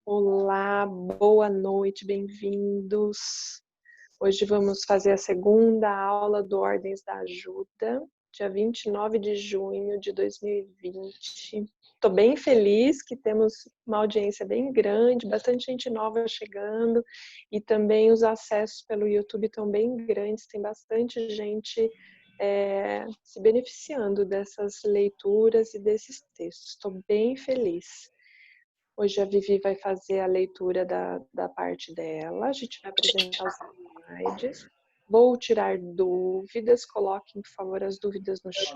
Olá, boa noite, bem-vindos. Hoje vamos fazer a segunda aula do Ordens da Ajuda, dia 29 de junho de 2020. Estou bem feliz que temos uma audiência bem grande, bastante gente nova chegando e também os acessos pelo YouTube estão bem grandes, tem bastante gente se beneficiando dessas leituras e desses textos. Estou bem feliz. Hoje a Vivi vai fazer a leitura da parte dela, a gente vai apresentar os slides, vou tirar dúvidas, coloquem, por favor, as dúvidas no chat.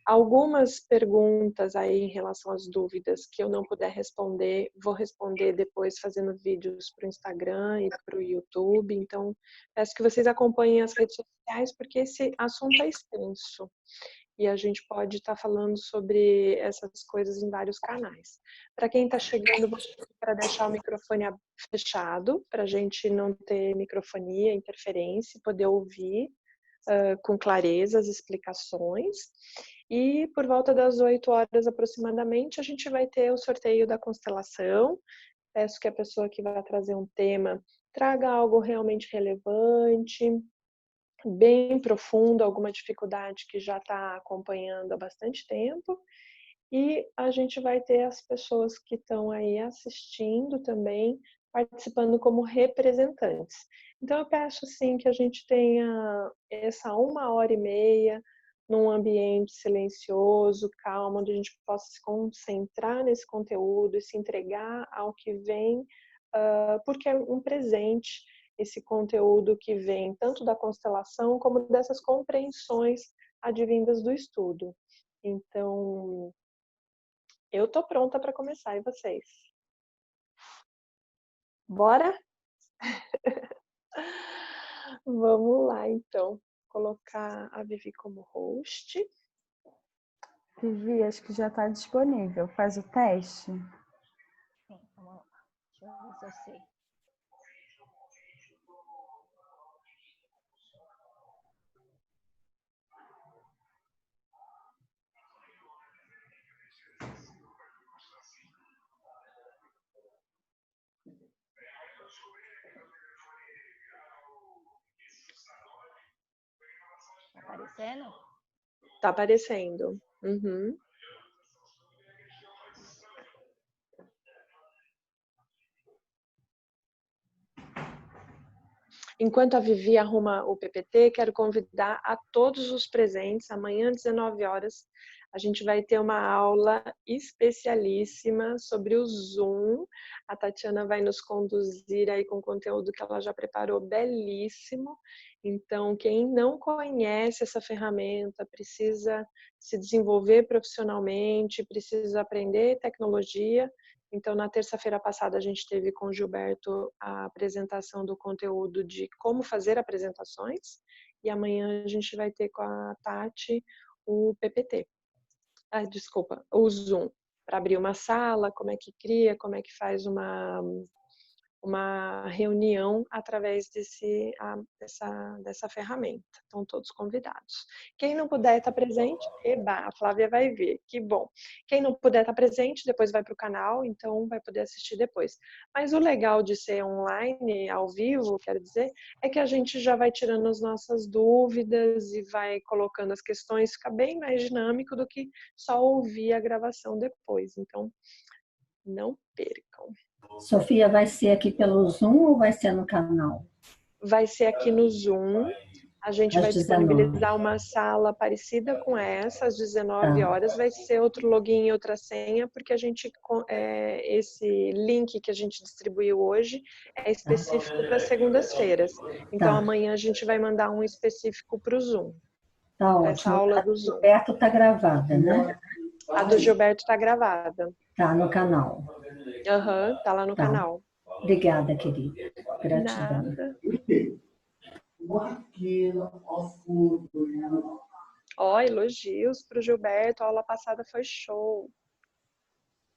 Algumas perguntas aí em relação às dúvidas que eu não puder responder, vou responder depois fazendo vídeos para o Instagram e para o YouTube, então peço que vocês acompanhem as redes sociais, porque esse assunto é extenso. E a gente pode estar falando sobre essas coisas em vários canais. Para quem está chegando, vou pedir para deixar o microfone fechado, para a gente não ter microfonia, interferência, poder ouvir com clareza as explicações. E por volta das 8 horas aproximadamente, a gente vai ter o sorteio da constelação. Peço que a pessoa que vai trazer um tema traga algo realmente relevante, bem profundo, alguma dificuldade que já está acompanhando há bastante tempo. E a gente vai ter as pessoas que estão aí assistindo também, participando como representantes. Então eu peço sim que a gente tenha essa 1h30 num ambiente silencioso, calmo, onde a gente possa se concentrar nesse conteúdo e se entregar ao que vem, porque é um presente esse conteúdo que vem tanto da constelação como dessas compreensões advindas do estudo. Então, eu tô pronta para começar, e vocês? Bora? Vamos lá, então. Colocar a Vivi como host. Vivi, acho que já está disponível. Faz o teste. Sim, vamos lá. Deixa eu ver se eu sei. Tá aparecendo? Tá aparecendo. Uhum. Enquanto a Vivi arruma o PPT, quero convidar a todos os presentes. Amanhã, às 19 horas, a gente vai ter uma aula especialíssima sobre o Zoom. A Tatiana vai nos conduzir aí com conteúdo que ela já preparou belíssimo. Então, quem não conhece essa ferramenta, precisa se desenvolver profissionalmente, precisa aprender tecnologia. Então, na terça-feira passada, a gente teve com o Gilberto a apresentação do conteúdo de como fazer apresentações. E amanhã a gente vai ter com a Tati o PPT. Desculpa, o Zoom. Para abrir uma sala, como é que cria, como é que faz uma reunião através dessa ferramenta. Estão todos convidados. Quem não puder estar presente, a Flávia vai ver, que bom. Quem não puder estar presente, depois vai para o canal, então vai poder assistir depois. Mas o legal de ser online, ao vivo, quero dizer, é que a gente já vai tirando as nossas dúvidas e vai colocando as questões, fica bem mais dinâmico do que só ouvir a gravação depois. Então, não percam. Sofia, vai ser aqui pelo Zoom ou vai ser no canal? Vai ser aqui no Zoom. A gente vai disponibilizar uma sala parecida com essa, às 19 horas. Vai ser outro login e outra senha, porque a gente, esse link que a gente distribuiu hoje é específico para segundas-feiras. Então, amanhã a gente vai mandar um específico para o Zoom. Tá ótimo. Essa aula do Zoom. A do Gilberto está gravada, né? A do Gilberto está gravada. Tá no canal. Aham, tá lá no canal. Obrigada, querida. Gratidão. Nada. Ó, elogios para o Gilberto. A aula passada foi show.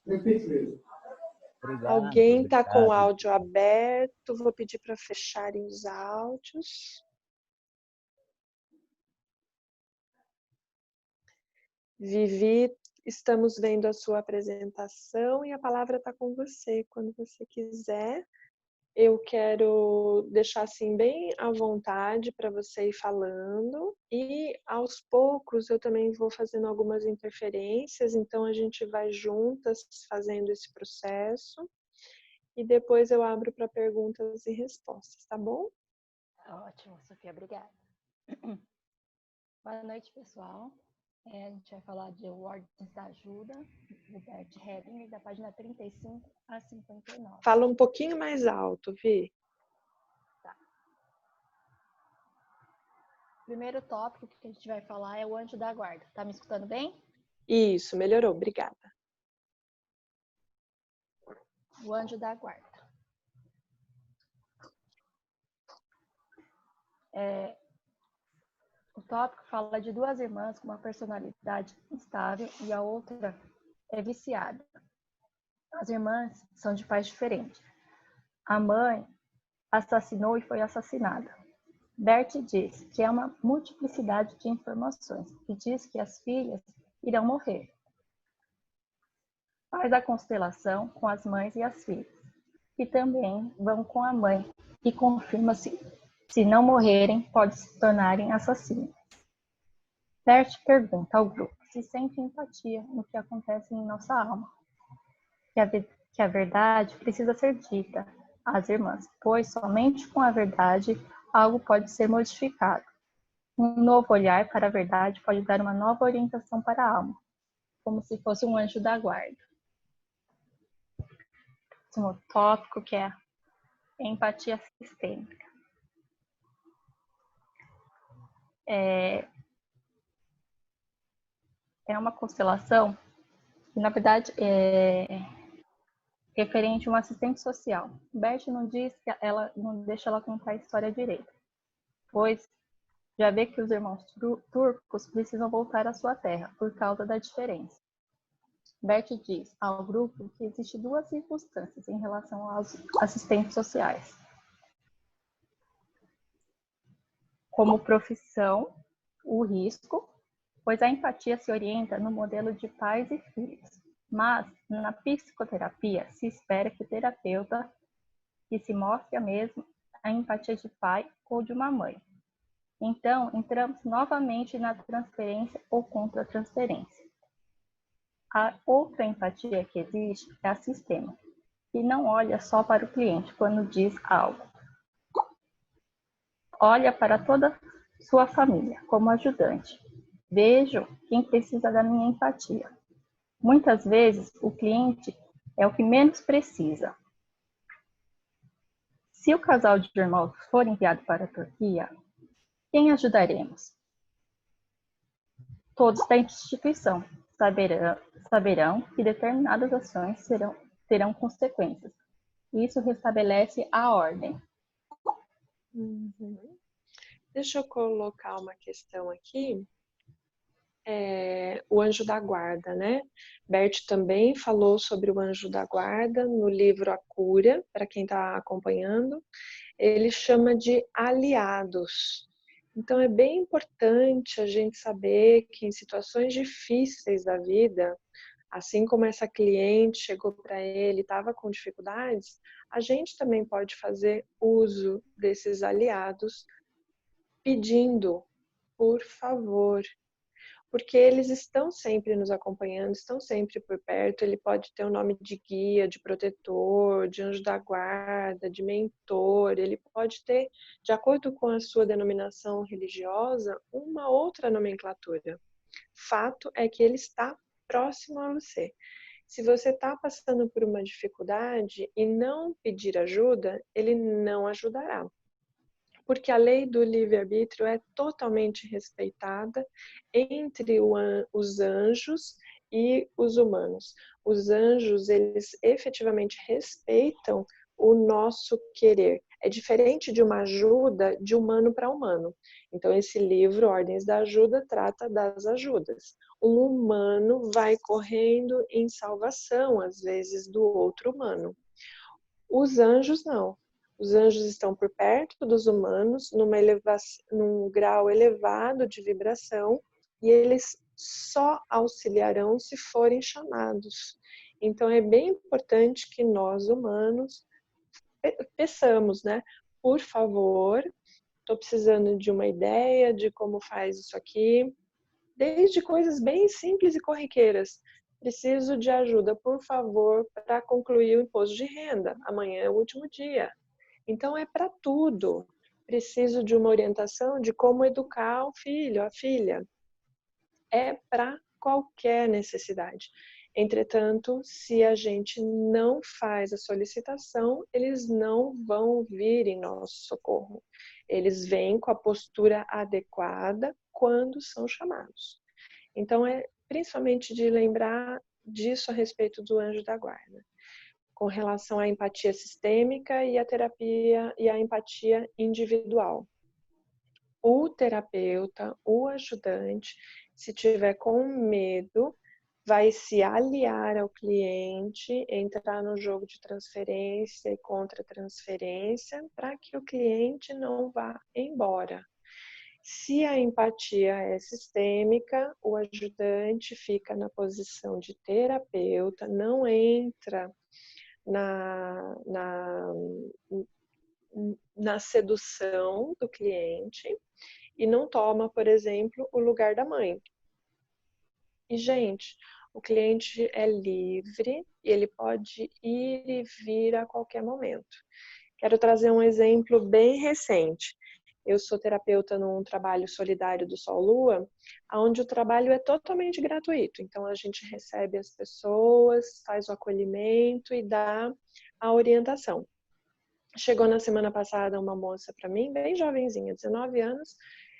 Obrigado, Alguém está com o áudio aberto? Vou pedir para fecharem os áudios. Vivi Estamos vendo a sua apresentação e a palavra está com você. Quando você quiser, eu quero deixar assim bem à vontade para você ir falando e aos poucos eu também vou fazendo algumas interferências, então a gente vai juntas fazendo esse processo e depois eu abro para perguntas e respostas, tá bom? Ótimo, Sofia, obrigada. Boa noite, pessoal. A gente vai falar de Ordens da Ajuda, do Bert Hellinger, da página 35 a 59. Fala um pouquinho mais alto, Vi. Tá. O primeiro tópico que a gente vai falar é o anjo da guarda. Tá me escutando bem? Isso, melhorou, obrigada. O anjo da guarda. O tópico fala de duas irmãs com uma personalidade instável e a outra é viciada. As irmãs são de pais diferentes. A mãe assassinou e foi assassinada. Bert diz que é uma multiplicidade de informações e diz que as filhas irão morrer. Faz a constelação com as mães e as filhas, que também vão com a mãe e confirma se não morrerem, pode se tornarem assassinos. Bert pergunta ao grupo se sente empatia no que acontece em nossa alma, que a verdade precisa ser dita às irmãs, pois somente com a verdade algo pode ser modificado. Um novo olhar para a verdade pode dar uma nova orientação para a alma, como se fosse um anjo da guarda. Próximo tópico, que é a empatia sistêmica. É uma constelação que, na verdade, é referente a um assistente social. Bert não diz que ela não deixa ela contar a história direito, pois já vê que os irmãos turcos precisam voltar à sua terra por causa da diferença. Bert diz ao grupo que existem duas circunstâncias em relação aos assistentes sociais. Como profissão, o risco, pois a empatia se orienta no modelo de pais e filhos. Mas, na psicoterapia, se espera que o terapeuta que se mostre a mesma a empatia de pai ou de uma mãe. Então, entramos novamente na transferência ou contra-transferência. A outra empatia que existe é a sistêmica, que não olha só para o cliente quando diz algo. Olha para toda sua família como ajudante. Vejo quem precisa da minha empatia. Muitas vezes, o cliente é o que menos precisa. Se o casal de irmãos for enviado para a Turquia, quem ajudaremos? Todos da instituição saberão que determinadas ações terão consequências. Isso restabelece a ordem. Uhum. Deixa eu colocar uma questão aqui. O anjo da guarda, né? Bert também falou sobre o anjo da guarda no livro A Cura, para quem está acompanhando. Ele chama de aliados. Então é bem importante a gente saber que em situações difíceis da vida, assim como essa cliente chegou para ele, estava com dificuldades, a gente também pode fazer uso desses aliados pedindo, por favor, porque eles estão sempre nos acompanhando, estão sempre por perto. Ele pode ter o nome de guia, de protetor, de anjo da guarda, de mentor. Ele pode ter, de acordo com a sua denominação religiosa, uma outra nomenclatura. Fato é que ele está próximo a você. Se você está passando por uma dificuldade e não pedir ajuda, ele não ajudará. Porque a lei do livre-arbítrio é totalmente respeitada entre os anjos e os humanos. Os anjos, eles efetivamente respeitam o nosso querer. É diferente de uma ajuda de humano para humano. Então, esse livro, Ordens da Ajuda, trata das ajudas. Um humano vai correndo em salvação, às vezes, do outro humano. Os anjos, não. Os anjos estão por perto dos humanos, num grau elevado de vibração, e eles só auxiliarão se forem chamados. Então é bem importante que nós humanos peçamos, né? Por favor, estou precisando de uma ideia de como faz isso aqui, desde coisas bem simples e corriqueiras. Preciso de ajuda, por favor, para concluir o imposto de renda. Amanhã é o último dia. Então é para tudo. Preciso de uma orientação de como educar o filho, a filha. É para qualquer necessidade. Entretanto, se a gente não faz a solicitação, eles não vão vir em nosso socorro. Eles vêm com a postura adequada quando são chamados. Então, é principalmente de lembrar disso a respeito do anjo da guarda, com relação à empatia sistêmica e a terapia e a empatia individual. O terapeuta, o ajudante, se tiver com medo, vai se aliar ao cliente, entrar no jogo de transferência e contra-transferência, para que o cliente não vá embora. Se a empatia é sistêmica, o ajudante fica na posição de terapeuta, não entra na sedução do cliente e não toma, por exemplo, o lugar da mãe. E, gente, o cliente é livre e ele pode ir e vir a qualquer momento. Quero trazer um exemplo bem recente. Eu sou terapeuta num trabalho solidário do Sol Lua, onde o trabalho é totalmente gratuito. Então, a gente recebe as pessoas, faz o acolhimento e dá a orientação. Chegou na semana passada uma moça para mim, bem jovenzinha, 19 anos.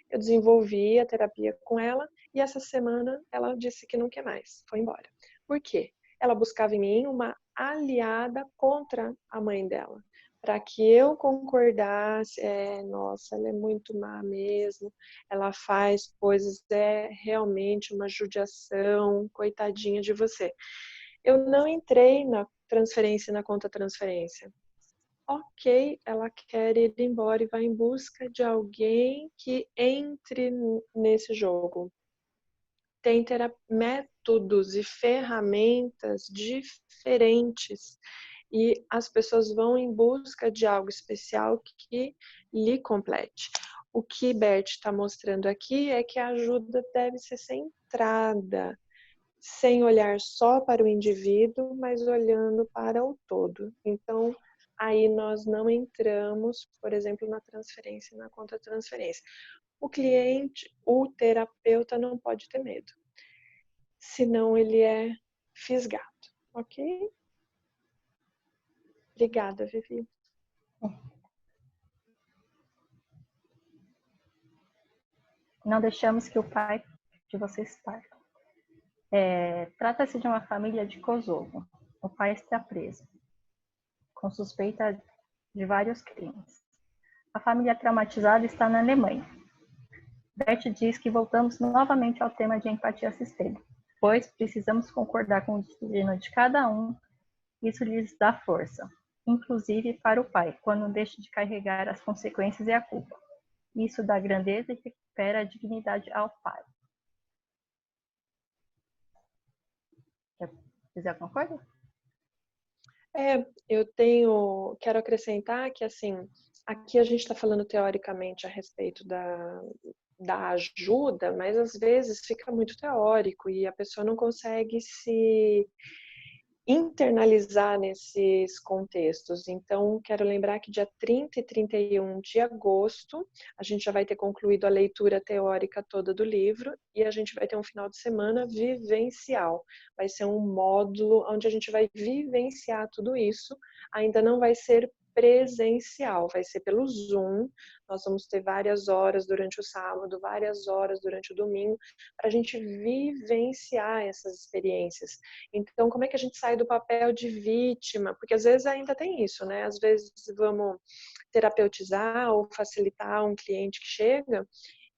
Eu desenvolvi a terapia com ela e essa semana ela disse que não quer mais, foi embora. Por quê? Ela buscava em mim uma aliada contra a mãe dela, para que eu concordasse, nossa, ela é muito má mesmo, ela faz coisas, é realmente uma judiação, coitadinha de você. Eu não entrei na transferência e na conta transferência. Ok, ela quer ir embora e vai em busca de alguém que entre nesse jogo. Tem métodos e ferramentas diferentes e as pessoas vão em busca de algo especial que lhe complete. O que Bert está mostrando aqui é que a ajuda deve ser centrada, sem olhar só para o indivíduo, mas olhando para o todo. Então, aí nós não entramos, por exemplo, na transferência e na contra-transferência. O cliente, o terapeuta não pode ter medo, senão ele é fisgado, ok? Obrigada, Vivi. Não deixamos que o pai de vocês parta. Trata-se de uma família de Kosovo. O pai está preso, com suspeita de vários crimes. A família traumatizada está na Alemanha. Bert diz que voltamos novamente ao tema de empatia sistêmica, pois precisamos concordar com o destino de cada um. Isso lhes dá força, inclusive para o pai, quando deixa de carregar as consequências e a culpa. Isso dá grandeza e recupera a dignidade ao pai. Quer dizer alguma coisa? Quero acrescentar que, assim, aqui a gente está falando teoricamente a respeito da ajuda, mas às vezes fica muito teórico e a pessoa não consegue se internalizar nesses contextos. Então, quero lembrar que dia 30 e 31 de agosto, a gente já vai ter concluído a leitura teórica toda do livro e a gente vai ter um final de semana vivencial. Vai ser um módulo onde a gente vai vivenciar tudo isso. Ainda não vai ser presencial, vai ser pelo Zoom. Nós vamos ter várias horas durante o sábado, várias horas durante o domingo, para a gente vivenciar essas experiências. Então, como é que a gente sai do papel de vítima? Porque às vezes ainda tem isso, né? Às vezes vamos terapeutizar ou facilitar um cliente que chega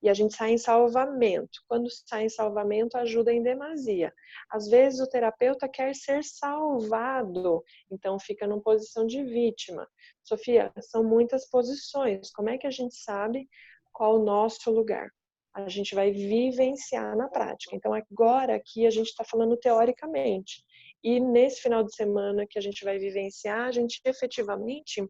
e a gente sai em salvamento. Quando sai em salvamento, ajuda em demasia. Às vezes o terapeuta quer ser salvado, então fica numa posição de vítima. Sofia, são muitas posições. Como é que a gente sabe qual o nosso lugar? A gente vai vivenciar na prática. Então, agora aqui a gente está falando teoricamente. E nesse final de semana que a gente vai vivenciar, a gente efetivamente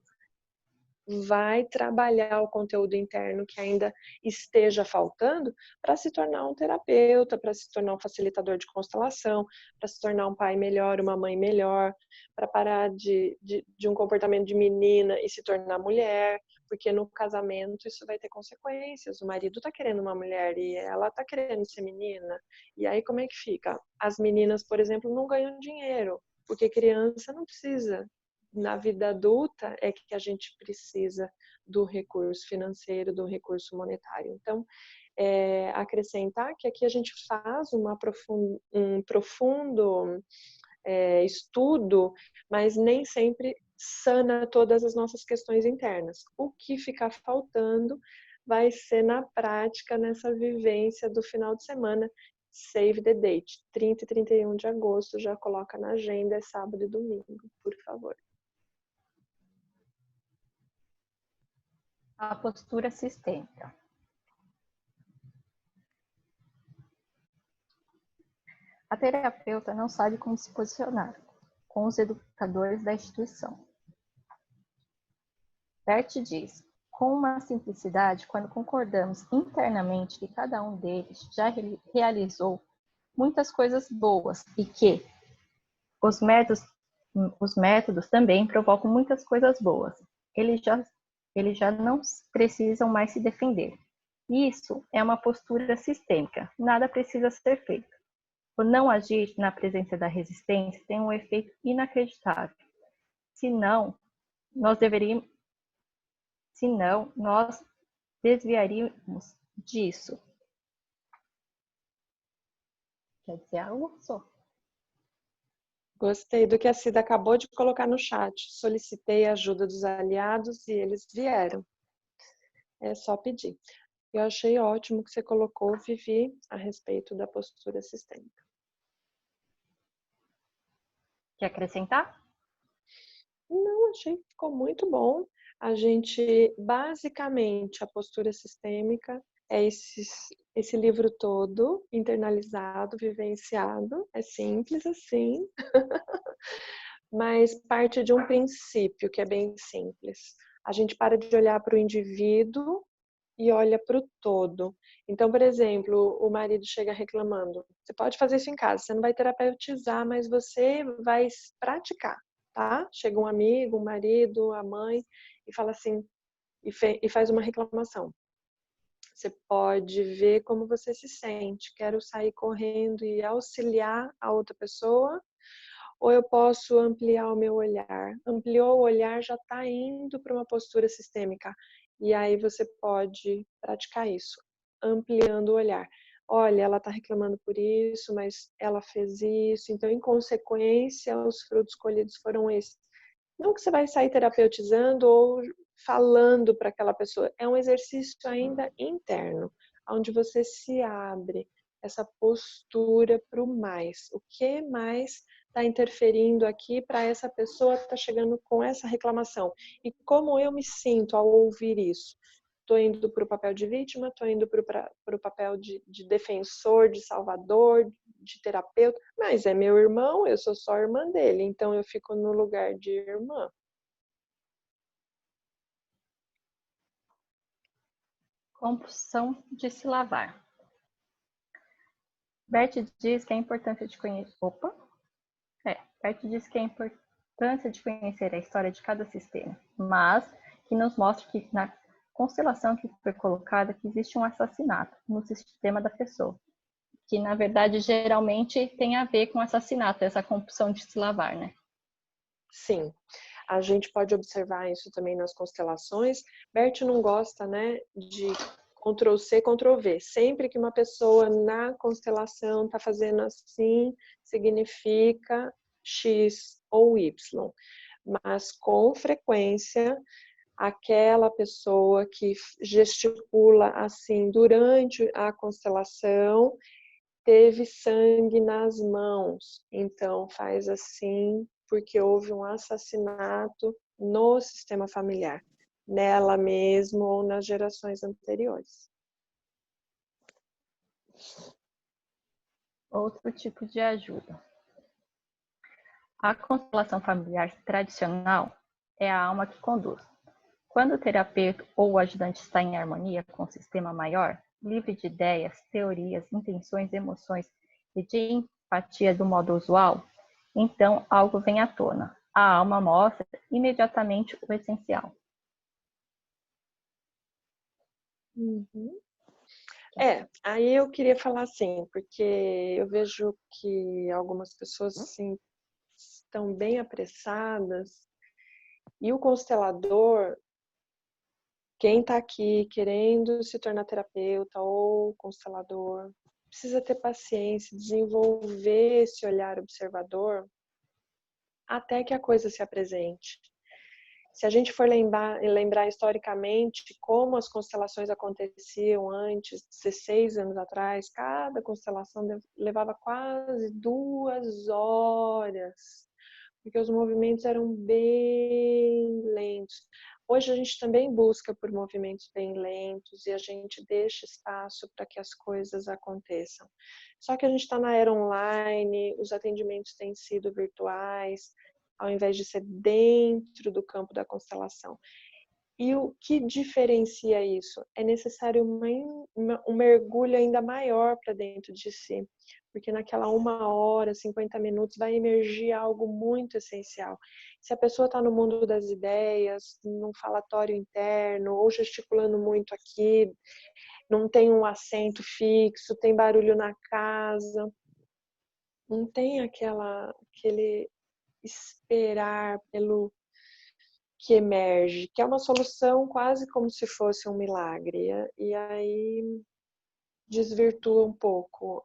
vai trabalhar o conteúdo interno que ainda esteja faltando para se tornar um terapeuta, para se tornar um facilitador de constelação, para se tornar um pai melhor, uma mãe melhor, para parar de um comportamento de menina e se tornar mulher, porque no casamento isso vai ter consequências. O marido está querendo uma mulher e ela está querendo ser menina. E aí como é que fica? As meninas, por exemplo, não ganham dinheiro, porque criança não precisa. Na vida adulta é que a gente precisa do recurso financeiro, do recurso monetário. Então, acrescentar que aqui a gente faz um profundo estudo, mas nem sempre sana todas as nossas questões internas. O que ficar faltando vai ser na prática, nessa vivência do final de semana. Save the date, 30 e 31 de agosto, já coloca na agenda, é sábado e domingo, por favor. A postura sistêmica. A terapeuta não sabe como se posicionar com os educadores da instituição. Bert diz, com uma simplicidade, quando concordamos internamente que cada um deles já realizou muitas coisas boas e que os métodos também provocam muitas coisas boas. Eles já não precisam mais se defender. Isso é uma postura sistêmica. Nada precisa ser feito. O não agir na presença da resistência tem um efeito inacreditável. Senão, nós desviaríamos disso. Quer dizer algo só? Gostei do que a Cida acabou de colocar no chat. Solicitei a ajuda dos aliados e eles vieram. É só pedir. Eu achei ótimo que você colocou, Vivi, a respeito da postura sistêmica. Quer acrescentar? Não, achei que ficou muito bom. A gente, basicamente, a postura sistêmica é esse livro todo, internalizado, vivenciado. É simples assim, mas parte de um princípio que é bem simples. A gente para de olhar para o indivíduo e olha para o todo. Então, por exemplo, o marido chega reclamando. Você pode fazer isso em casa, você não vai terapeutizar, mas você vai praticar, tá? Chega um amigo, um marido, a mãe, e fala assim, e faz uma reclamação. Você pode ver como você se sente. Quero sair correndo e auxiliar a outra pessoa, ou eu posso ampliar o meu olhar. Ampliou o olhar, já está indo para uma postura sistêmica. E aí você pode praticar isso, ampliando o olhar. Olha, ela está reclamando por isso, mas ela fez isso. Então, em consequência, os frutos colhidos foram esses. Não que você vai sair terapeutizando ou falando para aquela pessoa. É um exercício ainda interno, onde você se abre essa postura para o mais. O que mais está interferindo aqui para essa pessoa que está chegando com essa reclamação? E como eu me sinto ao ouvir isso? Estou indo para o papel de vítima, estou indo para o papel de defensor, de salvador, de terapeuta, mas é meu irmão, eu sou só irmã dele, então eu fico no lugar de irmã. Compulsão de se lavar. Bert diz que é importante de conhecer. Bert diz que é importância de conhecer a história de cada sistema, mas que nos mostra que na constelação que foi colocada que existe um assassinato no sistema da pessoa, que na verdade geralmente tem a ver com assassinato, essa compulsão de se lavar, né? Sim, a gente pode observar isso também nas constelações. Bert não gosta, né, de Ctrl+C, Ctrl+V. Sempre que uma pessoa na constelação está fazendo assim, significa X ou Y. Mas com frequência, aquela pessoa que gesticula assim durante a constelação teve sangue nas mãos, então faz assim porque houve um assassinato no sistema familiar, nela mesmo ou nas gerações anteriores. Outro tipo de ajuda. A constelação familiar tradicional é a alma que conduz. Quando o terapeuta ou o ajudante está em harmonia com o sistema maior, livre de ideias, teorias, intenções, emoções e de empatia do modo usual, então algo vem à tona. A alma mostra imediatamente o essencial. Uhum. Aí eu queria falar assim, porque eu vejo que algumas pessoas assim, estão bem apressadas e o constelador, quem está aqui querendo se tornar terapeuta ou constelador, precisa ter paciência, desenvolver esse olhar observador até que a coisa se apresente. Se a gente for lembrar historicamente como as constelações aconteciam antes, 16 anos atrás, cada constelação levava quase 2 horas, porque os movimentos eram bem lentos. Hoje a gente também busca por movimentos bem lentos e a gente deixa espaço para que as coisas aconteçam. Só que a gente está na era online, os atendimentos têm sido virtuais, ao invés de ser dentro do campo da constelação. E o que diferencia isso? É necessário um mergulho ainda maior para dentro de si, porque naquela 1 hora, 50 minutos, vai emergir algo muito essencial. Se a pessoa está no mundo das ideias, num falatório interno, ou gesticulando muito aqui, não tem um assento fixo, tem barulho na casa, não tem aquele esperar pelo que emerge, que é uma solução quase como se fosse um milagre. E aí desvirtua um pouco.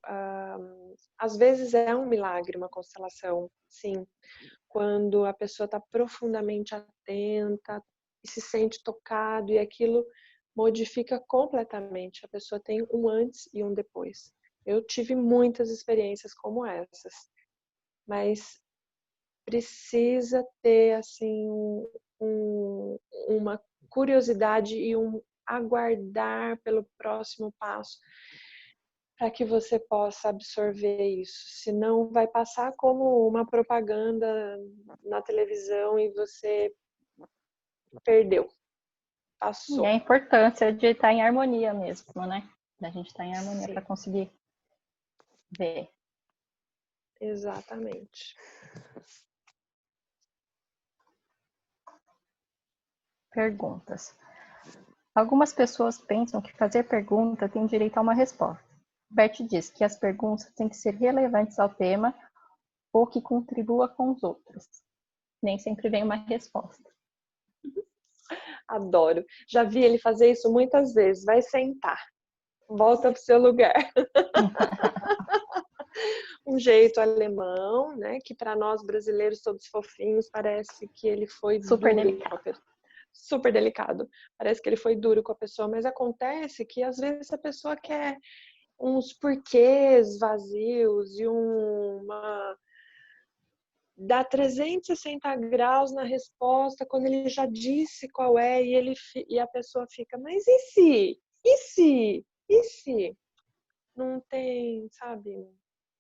Às vezes é um milagre uma constelação, sim, quando a pessoa está profundamente atenta e se sente tocado e aquilo modifica completamente. A pessoa tem um antes e um depois. Eu tive muitas experiências como essas, mas precisa ter assim uma curiosidade e um aguardar pelo próximo passo para que você possa absorver isso. Senão vai passar como uma propaganda na televisão e você perdeu, E passou. a importância de estar em harmonia mesmo, né? Da gente estar em harmonia para conseguir ver. Exatamente. Perguntas. Algumas pessoas pensam que fazer pergunta tem direito a uma resposta. Bert diz que as perguntas têm que ser relevantes ao tema ou que contribua com os outros. Nem sempre vem uma resposta. Adoro. Já vi ele fazer isso muitas vezes. Vai sentar. Volta para o seu lugar. Um jeito alemão, né? Que para nós brasileiros todos fofinhos parece que ele foi Super duro delicado. com a pessoa. Super delicado. Parece que ele foi duro com a pessoa, mas acontece que às vezes a pessoa quer uns porquês vazios e dá 360 graus na resposta quando ele já disse qual é e a pessoa fica, mas e se? E se? E se? Não tem, sabe?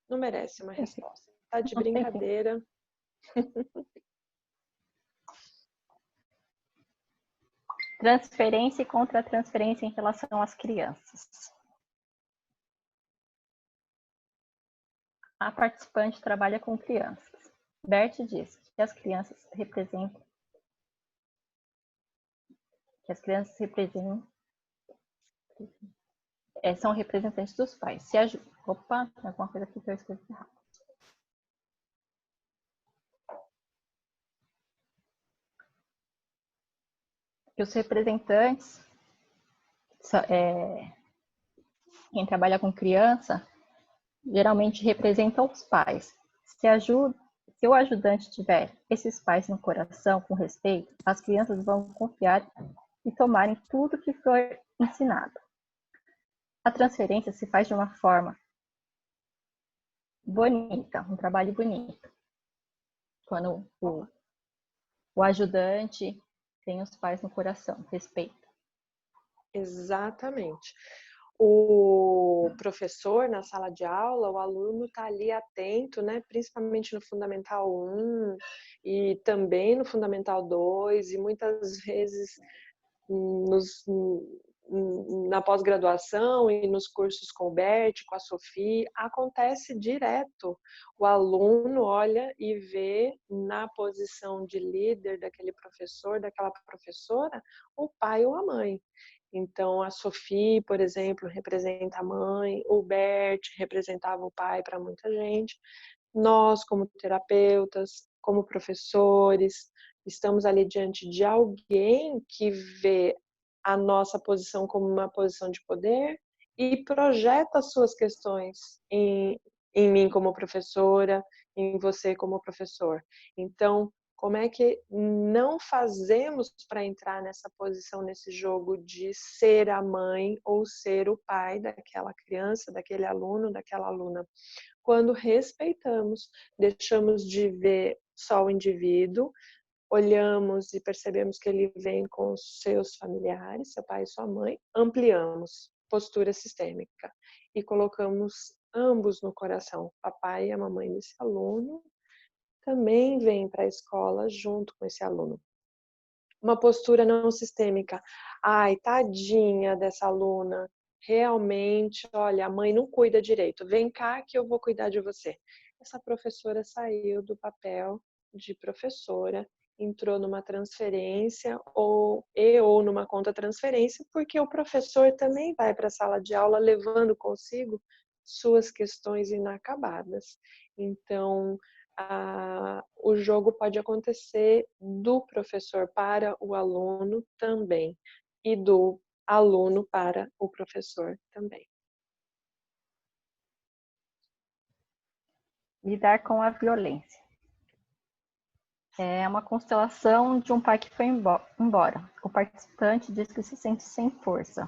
Não merece uma resposta. Tá de brincadeira. Transferência e contra-transferência em relação às crianças. A participante trabalha com crianças. Bert diz que as crianças são representantes dos pais. Se ajuda. Opa, tem alguma coisa aqui que eu escrevi errado. Que os representantes, quem trabalha com criança, geralmente representam os pais. Se o ajudante tiver esses pais no coração, com respeito, as crianças vão confiar e tomarem tudo que for ensinado. A transferência se faz de uma forma bonita, um trabalho bonito. Quando o ajudante tem os pais no coração, respeito. Exatamente. O professor na sala de aula, o aluno está ali atento, né, principalmente no Fundamental 1 e também no Fundamental 2 e muitas vezes nos, na pós-graduação e nos cursos com o Bert, com a Sofia, acontece direto. O aluno olha e vê na posição de líder daquele professor, daquela professora, o pai ou a mãe. Então, a Sophie, por exemplo, representa a mãe, o Bert representava o pai para muita gente. Nós, como terapeutas, como professores, estamos ali diante de alguém que vê a nossa posição como uma posição de poder e projeta as suas questões em mim como professora, em você como professor. Então, como é que não fazemos para entrar nessa posição, nesse jogo de ser a mãe ou ser o pai daquela criança, daquele aluno, daquela aluna? Quando respeitamos, deixamos de ver só o indivíduo, olhamos e percebemos que ele vem com os seus familiares, seu pai e sua mãe, ampliamos postura sistêmica e colocamos ambos no coração, papai e a mamãe desse aluno, também vem para a escola junto com esse aluno. Uma postura não sistêmica. Ai, tadinha dessa aluna. Realmente, olha, a mãe não cuida direito. Vem cá que eu vou cuidar de você. Essa professora saiu do papel de professora, entrou numa transferência ou numa conta transferência, porque o professor também vai para a sala de aula levando consigo suas questões inacabadas. Então, o jogo pode acontecer do professor para o aluno também e do aluno para o professor também. Lidar com a violência. É uma constelação de um pai que foi embora. O participante diz que se sente sem força.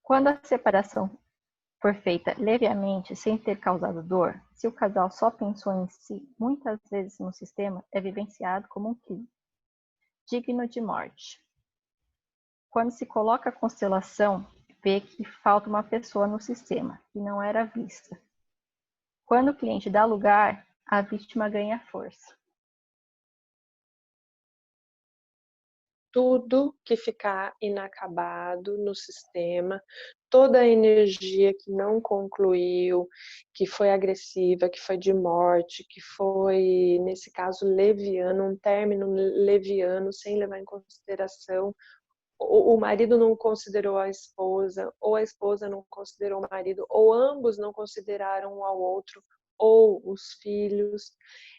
Quando a separação for feita levemente, sem ter causado dor, se o casal só pensou em si, muitas vezes no sistema, é vivenciado como um crime, digno de morte. Quando se coloca a constelação, vê que falta uma pessoa no sistema, que não era vista. Quando o cliente dá lugar, a vítima ganha força. Tudo que ficar inacabado no sistema, toda a energia que não concluiu, que foi agressiva, que foi de morte, que foi, nesse caso, leviano, um término leviano, sem levar em consideração, o marido não considerou a esposa, ou a esposa não considerou o marido, ou ambos não consideraram um ao outro, ou os filhos.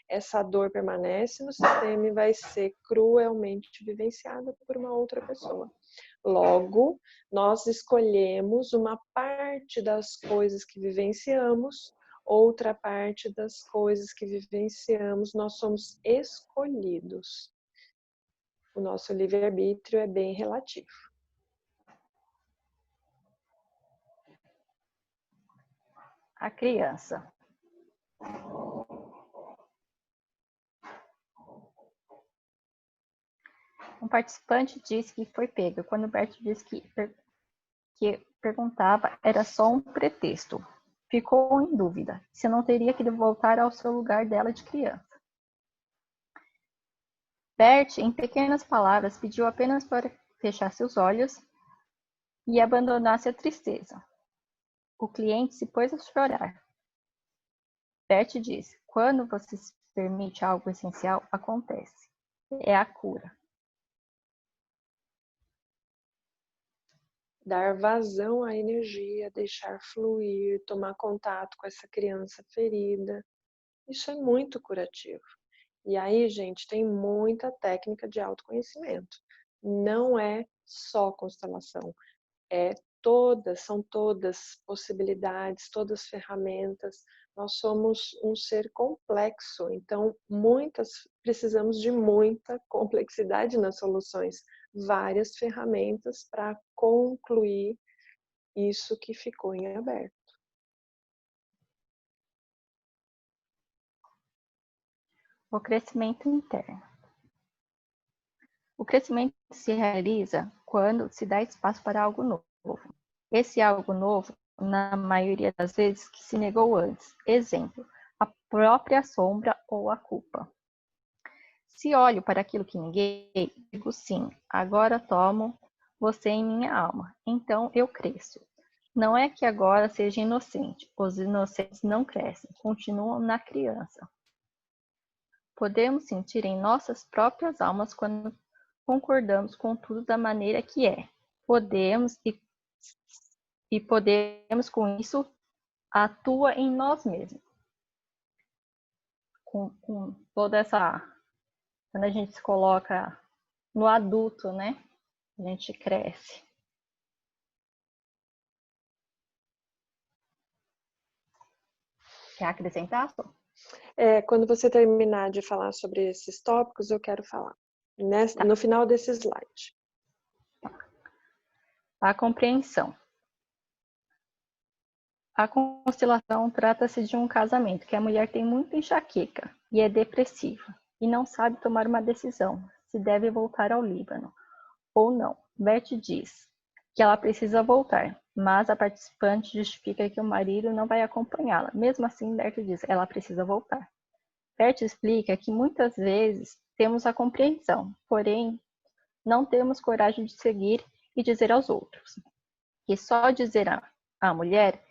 Essa dor permanece no sistema e vai ser cruelmente vivenciada por uma outra pessoa. Logo, nós escolhemos uma parte das coisas que vivenciamos, outra parte das coisas que vivenciamos, nós somos escolhidos. O nosso livre-arbítrio é bem relativo. A criança. Um participante disse que foi pego, quando Bert disse que perguntava era só um pretexto. Ficou em dúvida se não teria que voltar ao seu lugar dela de criança. Bert, em pequenas palavras, pediu apenas para fechasse os olhos e abandonasse a tristeza. O cliente se pôs a chorar. Bert disse: quando você se permite algo essencial, acontece. É a cura. Dar vazão à energia, deixar fluir, tomar contato com essa criança ferida. Isso é muito curativo. E aí, gente, tem muita técnica de autoconhecimento. Não é só constelação, são todas possibilidades, todas ferramentas. Nós somos um ser complexo, então precisamos de muita complexidade nas soluções, várias ferramentas para concluir isso que ficou em aberto. O crescimento interno. O crescimento se realiza quando se dá espaço para algo novo. Esse algo novo, na maioria das vezes, que se negou antes. Exemplo, a própria sombra ou a culpa. Se olho para aquilo que neguei, digo sim, agora tomo você em minha alma, então eu cresço. Não é que agora seja inocente, os inocentes não crescem, continuam na criança. Podemos sentir em nossas próprias almas quando concordamos com tudo da maneira que é. Podemos com isso atua em nós mesmos. Com toda essa, quando a gente se coloca no adulto, né? A gente cresce. Quer acrescentar, Sol? Quando você terminar de falar sobre esses tópicos, eu quero falar. No final desse slide. A compreensão. A constelação trata-se de um casamento que a mulher tem muita enxaqueca e é depressiva e não sabe tomar uma decisão se deve voltar ao Líbano ou não. Bert diz que ela precisa voltar, mas a participante justifica que o marido não vai acompanhá-la. Mesmo assim, Bert diz que ela precisa voltar. Bert explica que muitas vezes temos a compreensão, porém não temos coragem de seguir e dizer aos outros. Que só dizer à mulher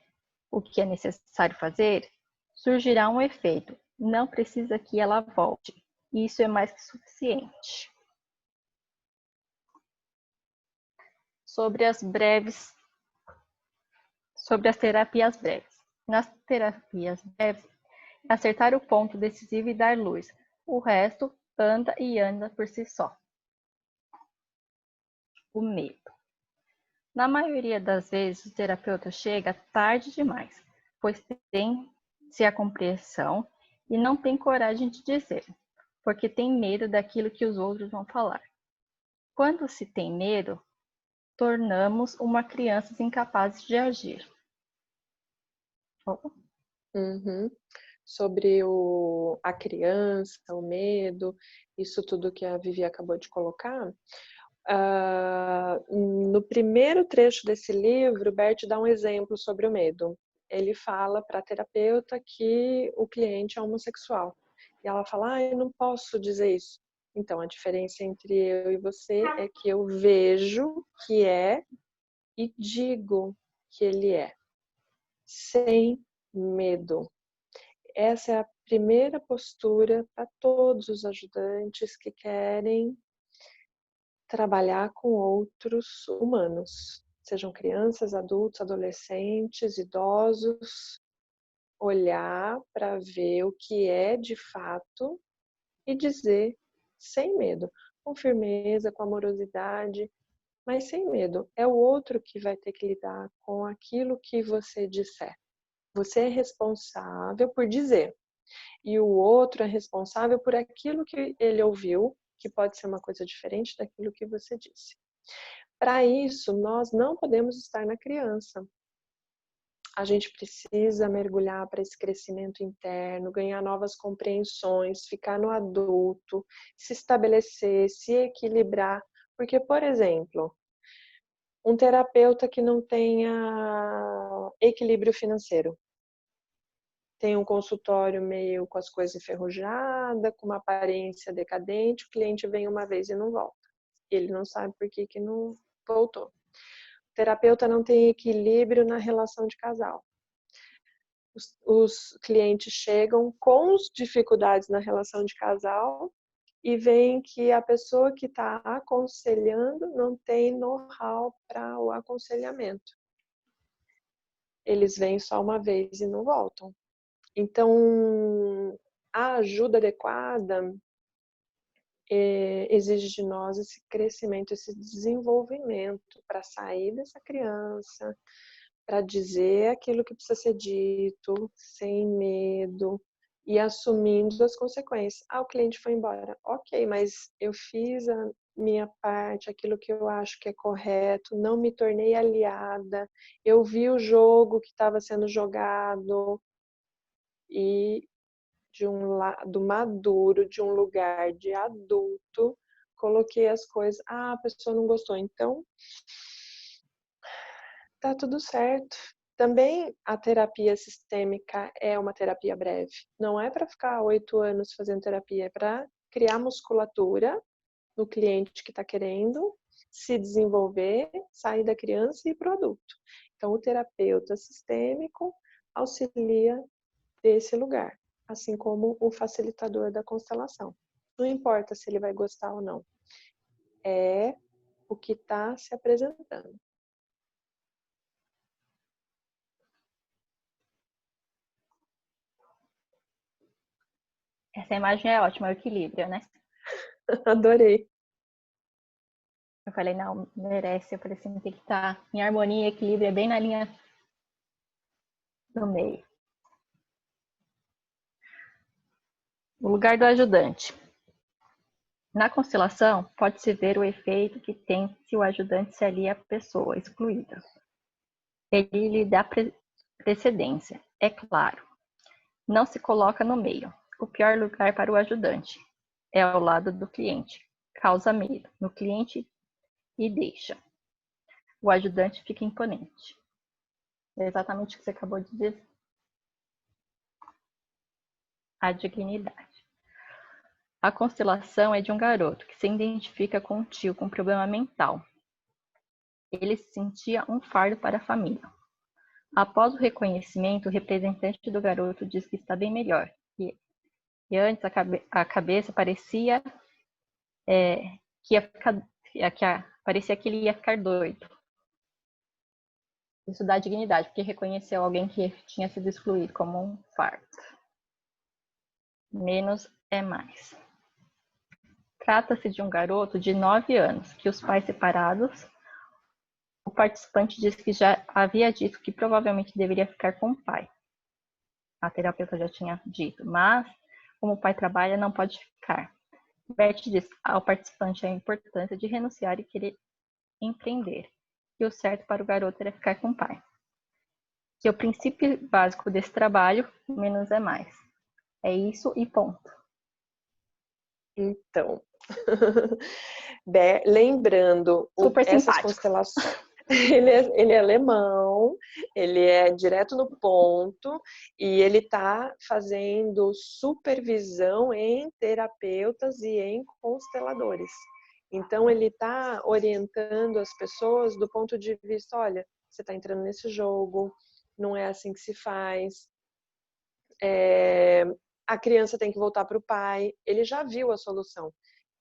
o que é necessário fazer, surgirá um efeito. Não precisa que ela volte. Isso é mais que suficiente. Sobre as terapias breves. Nas terapias breves, acertar o ponto decisivo e dar luz. O resto anda e anda por si só. O medo. Na maioria das vezes, o terapeuta chega tarde demais, pois tem-se a compreensão e não tem coragem de dizer, porque tem medo daquilo que os outros vão falar. Quando se tem medo, tornamos uma criança incapaz de agir. Uhum. Sobre a criança, o medo, isso tudo que a Vivi acabou de colocar. No primeiro trecho desse livro, Bert dá um exemplo sobre o medo. Ele fala para a terapeuta que o cliente é homossexual. E ela fala, eu não posso dizer isso. Então, a diferença entre eu e você é que eu vejo que é e digo que ele é, sem medo. Essa é a primeira postura para todos os ajudantes que querem trabalhar com outros humanos, sejam crianças, adultos, adolescentes, idosos, olhar para ver o que é de fato e dizer sem medo, com firmeza, com amorosidade, mas sem medo. É o outro que vai ter que lidar com aquilo que você disser. Você é responsável por dizer, e o outro é responsável por aquilo que ele ouviu, que pode ser uma coisa diferente daquilo que você disse. Para isso, nós não podemos estar na criança. A gente precisa mergulhar para esse crescimento interno, ganhar novas compreensões, ficar no adulto, se estabelecer, se equilibrar. Porque, por exemplo, um terapeuta que não tenha equilíbrio financeiro, tem um consultório meio com as coisas enferrujadas, com uma aparência decadente, o cliente vem uma vez e não volta. Ele não sabe por que não voltou. O terapeuta não tem equilíbrio na relação de casal. Os clientes chegam com dificuldades na relação de casal e veem que a pessoa que está aconselhando não tem know-how para o aconselhamento. Eles vêm só uma vez e não voltam. Então, a ajuda adequada exige de nós esse crescimento, esse desenvolvimento para sair dessa criança, para dizer aquilo que precisa ser dito, sem medo e assumindo as consequências. O cliente foi embora. Ok, mas eu fiz a minha parte, aquilo que eu acho que é correto, não me tornei aliada, eu vi o jogo que estava sendo jogado e de um lado maduro, de um lugar de adulto, coloquei as coisas, a pessoa não gostou, então tá tudo certo. Também a terapia sistêmica é uma terapia breve. Não é para ficar 8 anos fazendo terapia, é para criar musculatura no cliente que está querendo se desenvolver, sair da criança e ir para o adulto. Então, o terapeuta sistêmico auxilia desse lugar, assim como o facilitador da constelação. Não importa se ele vai gostar ou não, é o que está se apresentando. Essa imagem é ótima, é o equilíbrio, né? Adorei. Eu falei, não, merece. Eu falei assim, tem que estar em harmonia, equilíbrio, é bem na linha do meio. O lugar do ajudante. Na constelação, pode-se ver o efeito que tem se o ajudante se alia à pessoa excluída. Ele lhe dá precedência, é claro. Não se coloca no meio. O pior lugar para o ajudante é ao lado do cliente. Causa medo no cliente e deixa. O ajudante fica imponente. É exatamente o que você acabou de dizer. A dignidade. A constelação é de um garoto que se identifica com um tio com problema mental. Ele se sentia um fardo para a família. Após o reconhecimento, o representante do garoto diz que está bem melhor. E antes a cabeça parecia parecia que ele ia ficar doido. Isso dá dignidade, porque reconheceu alguém que tinha sido excluído como um fardo. Menos é mais. Trata-se de um garoto de 9 anos, que os pais separados, o participante diz que já havia dito que provavelmente deveria ficar com o pai. A terapeuta já tinha dito, mas como o pai trabalha, não pode ficar. Bert diz ao participante a importância de renunciar e querer empreender, que o certo para o garoto era ficar com o pai. Que o princípio básico desse trabalho, menos é mais. É isso e ponto. Então, lembrando essas constelações. Ele é alemão, ele é direto no ponto e ele está fazendo supervisão em terapeutas e em consteladores. Então, ele está orientando as pessoas do ponto de vista, olha, você está entrando nesse jogo, não é assim que se faz. A criança tem que voltar para o pai. Ele já viu a solução.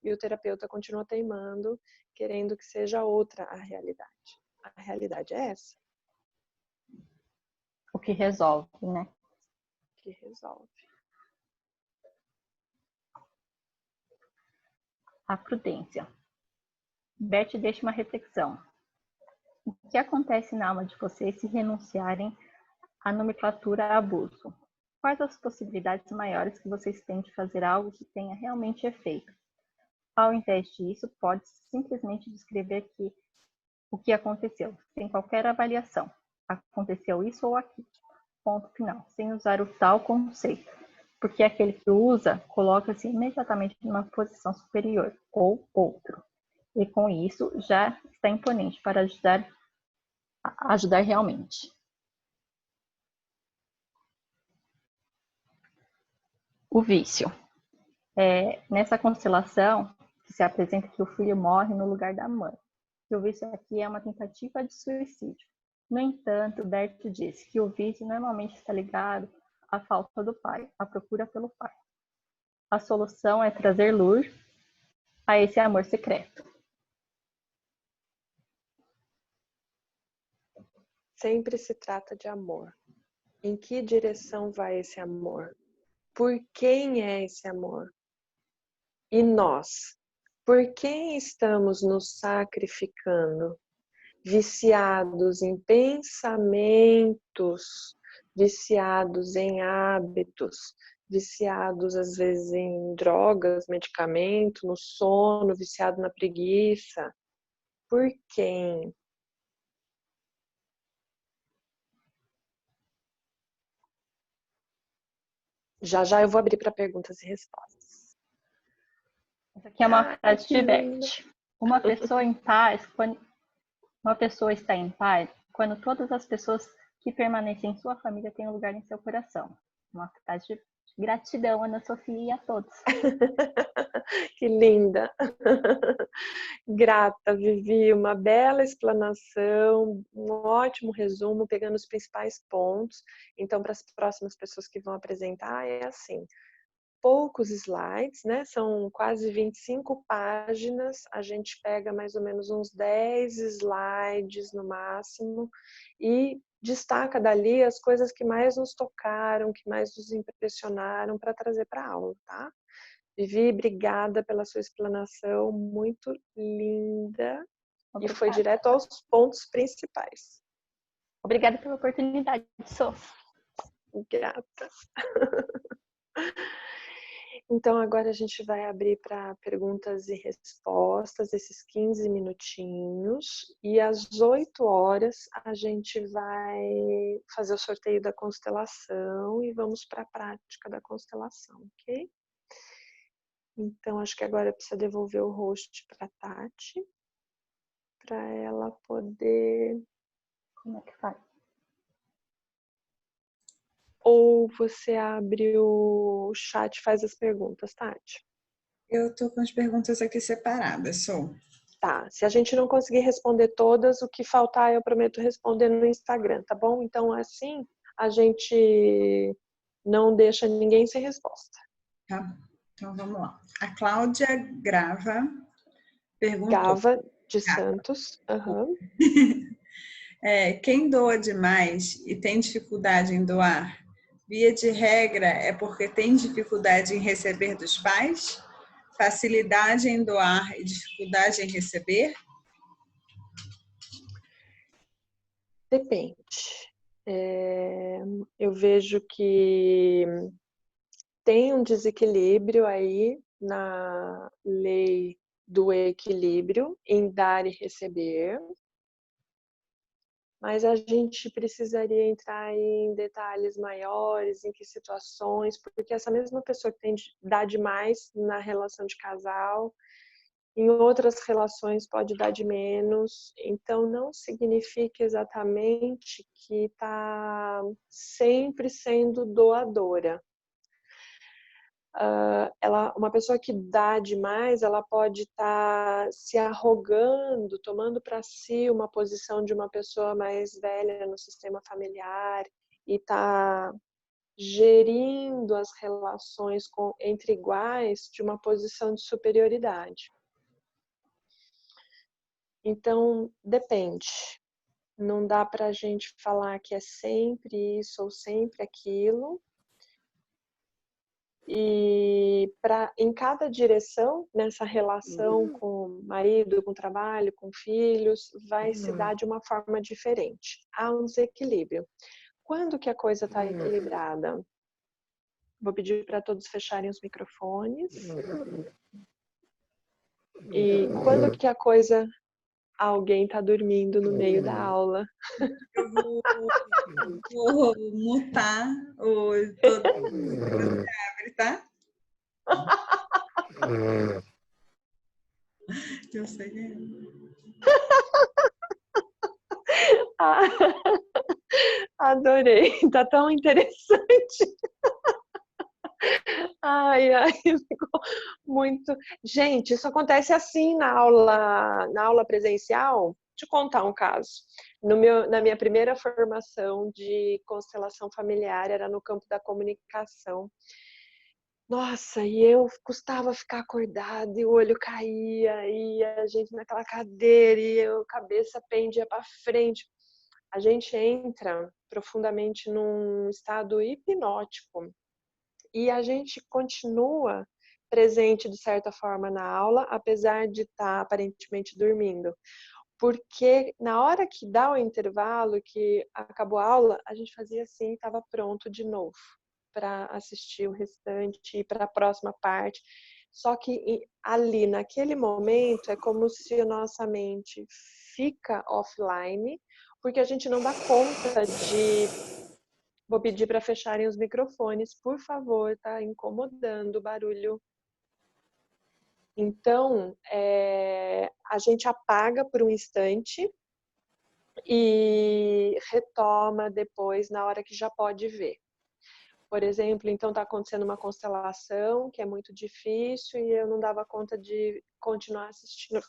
E o terapeuta continua teimando, querendo que seja outra a realidade. A realidade é essa. O que resolve, né? O que resolve. A prudência. Bert deixa uma reflexão. O que acontece na alma de vocês se renunciarem à nomenclatura abuso? Quais as possibilidades maiores que vocês têm de fazer algo que tenha realmente efeito? Ao invés disso, pode simplesmente descrever o que aconteceu, sem qualquer avaliação. Aconteceu isso ou aquilo. Ponto final, sem usar o tal conceito. Porque aquele que o usa coloca-se imediatamente numa posição superior ou outro. E com isso já está imponente para ajudar realmente. O vício. Nessa constelação, que se apresenta que o filho morre no lugar da mãe. E o vício aqui é uma tentativa de suicídio. No entanto, Bert disse que o vício normalmente está ligado à falta do pai, à procura pelo pai. A solução é trazer luz a esse amor secreto. Sempre se trata de amor. Em que direção vai esse amor? Por quem é esse amor? E nós? Por quem estamos nos sacrificando? Viciados em pensamentos, viciados em hábitos, viciados às vezes em drogas, medicamento, no sono, viciado na preguiça. Por quem? Já eu vou abrir para perguntas e respostas. Essa aqui é uma frase de Bert. Uma pessoa está em paz quando todas as pessoas que permanecem em sua família têm um lugar em seu coração. Uma frase de gratidão, Ana Sofia, e a todos. Que linda! Grata, Vivi, uma bela explanação, um ótimo resumo, pegando os principais pontos. Então, para as próximas pessoas que vão apresentar, é assim, poucos slides, né? São quase 25 páginas, a gente pega mais ou menos uns 10 slides no máximo e destaca dali as coisas que mais nos tocaram, que mais nos impressionaram para trazer para a aula, tá? Vivi, obrigada pela sua explanação, muito linda. Obrigada. E foi direto aos pontos principais. Obrigada pela oportunidade, Sô. Grata. Então, agora a gente vai abrir para perguntas e respostas, esses 15 minutinhos. E às 8 horas a gente vai fazer o sorteio da constelação e vamos para a prática da constelação, ok? Então, acho que agora precisa devolver o host para a Tati, para ela poder... Como é que faz? Ou você abre o chat e faz as perguntas, Tati? Eu tô com as perguntas aqui separadas, Sô. Tá, se a gente não conseguir responder todas, o que faltar eu prometo responder no Instagram, tá bom? Então, assim, a gente não deixa ninguém sem resposta. Tá, então vamos lá. A Cláudia Grava perguntou. Gava de Santos. Uhum. Quem doa demais e tem dificuldade em doar, via de regra, é porque tem dificuldade em receber dos pais? Facilidade em doar e dificuldade em receber? Depende. Eu vejo que tem um desequilíbrio aí na lei do equilíbrio em dar e receber, mas a gente precisaria entrar em detalhes maiores, em que situações, porque essa mesma pessoa que dá demais na relação de casal, em outras relações pode dar de menos, então não significa exatamente que está sempre sendo doadora. Uma pessoa que dá demais, ela pode estar se arrogando, tomando para si uma posição de uma pessoa mais velha no sistema familiar e está gerindo as relações entre iguais de uma posição de superioridade. Então, depende. Não dá para a gente falar que é sempre isso ou sempre aquilo. E em cada direção, nessa relação com o marido, com o trabalho, com filhos, vai se dar de uma forma diferente. Há um desequilíbrio. Quando que a coisa está equilibrada? Vou pedir para todos fecharem os microfones. E quando que a coisa... Alguém está dormindo no meio da aula. Eu vou mutar o todo você abre, tá? Eu sei que Adorei, tá tão interessante. Ai, ficou muito... Gente, isso acontece assim na aula presencial. Deixa eu contar um caso. Na minha primeira formação de constelação familiar, era no campo da comunicação. Nossa, e eu custava ficar acordada e o olho caía, e a gente naquela cadeira, e a cabeça pendia para frente. A gente entra profundamente num estado hipnótico e a gente continua presente de certa forma na aula, apesar de estar aparentemente dormindo. Porque na hora que dá o intervalo, que acabou a aula, a gente fazia assim e estava pronto de novo para assistir o restante e para a próxima parte. Só que ali, naquele momento, é como se a nossa mente fica offline, porque a gente não dá conta de... Vou pedir para fecharem os microfones, por favor, está incomodando o barulho. Então, a gente apaga por um instante e retoma depois na hora que já pode ver. Por exemplo, então está acontecendo uma constelação que é muito difícil e eu não dava conta de continuar assistindo.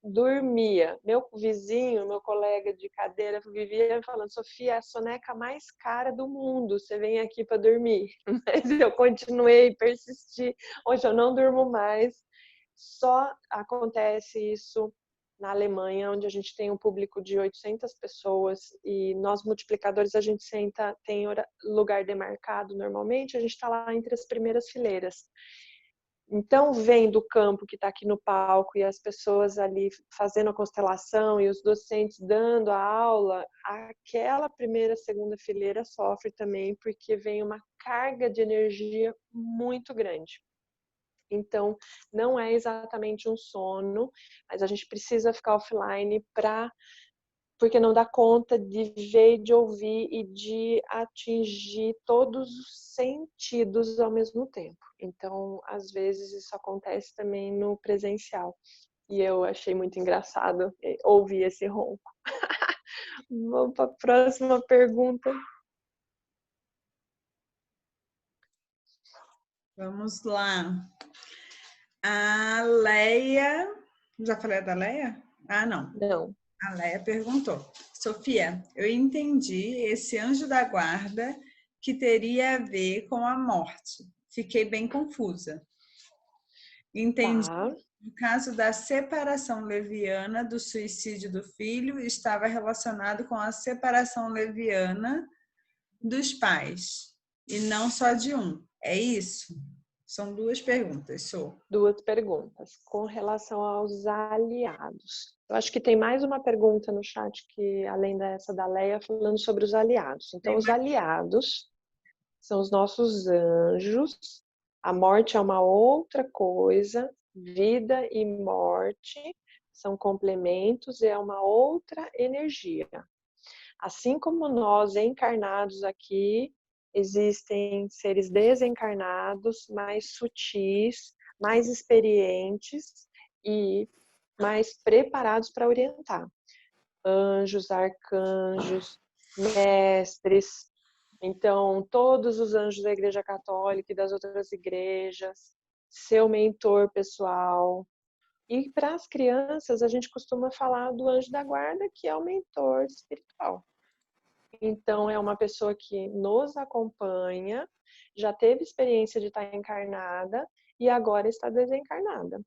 Dormia. Meu vizinho, meu colega de cadeira, vivia falando: Sofia, é a soneca mais cara do mundo, você vem aqui para dormir. Mas eu continuei, persisti. Hoje eu não durmo mais. Só acontece isso na Alemanha, onde a gente tem um público de 800 pessoas e nós multiplicadores a gente senta, tem lugar demarcado normalmente, a gente está lá entre as primeiras fileiras. Então, vem do campo que está aqui no palco e as pessoas ali fazendo a constelação e os docentes dando a aula, aquela primeira, segunda fileira sofre também, porque vem uma carga de energia muito grande. Então, não é exatamente um sono, mas a gente precisa ficar offline porque não dá conta de ver, de ouvir e de atingir todos os sentidos ao mesmo tempo. Então, às vezes, isso acontece também no presencial. E eu achei muito engraçado ouvir esse ronco. Vamos para a próxima pergunta. Vamos lá. A Leia... Já falei da Leia? Ah, não. Não. A Leia perguntou: Sofia, eu entendi esse anjo da guarda que teria a ver com a morte. Fiquei bem confusa. Entendi. Tá. No caso da separação leviana do suicídio do filho, estava relacionado com a separação leviana dos pais, e não só de um. É isso? São duas perguntas, Sô. Duas perguntas. Com relação aos aliados. Eu acho que tem mais uma pergunta no chat, que além dessa da Leia, falando sobre os aliados. Então, os aliados são os nossos anjos. A morte é uma outra coisa. Vida e morte são complementos, é uma outra energia. Assim como nós encarnados aqui, existem seres desencarnados, mais sutis, mais experientes e mais preparados para orientar. Anjos, arcanjos, mestres. Então, todos os anjos da Igreja Católica e das outras igrejas, seu mentor pessoal. E para as crianças, a gente costuma falar do anjo da guarda, que é o mentor espiritual. Então, é uma pessoa que nos acompanha, já teve experiência de estar encarnada e agora está desencarnada.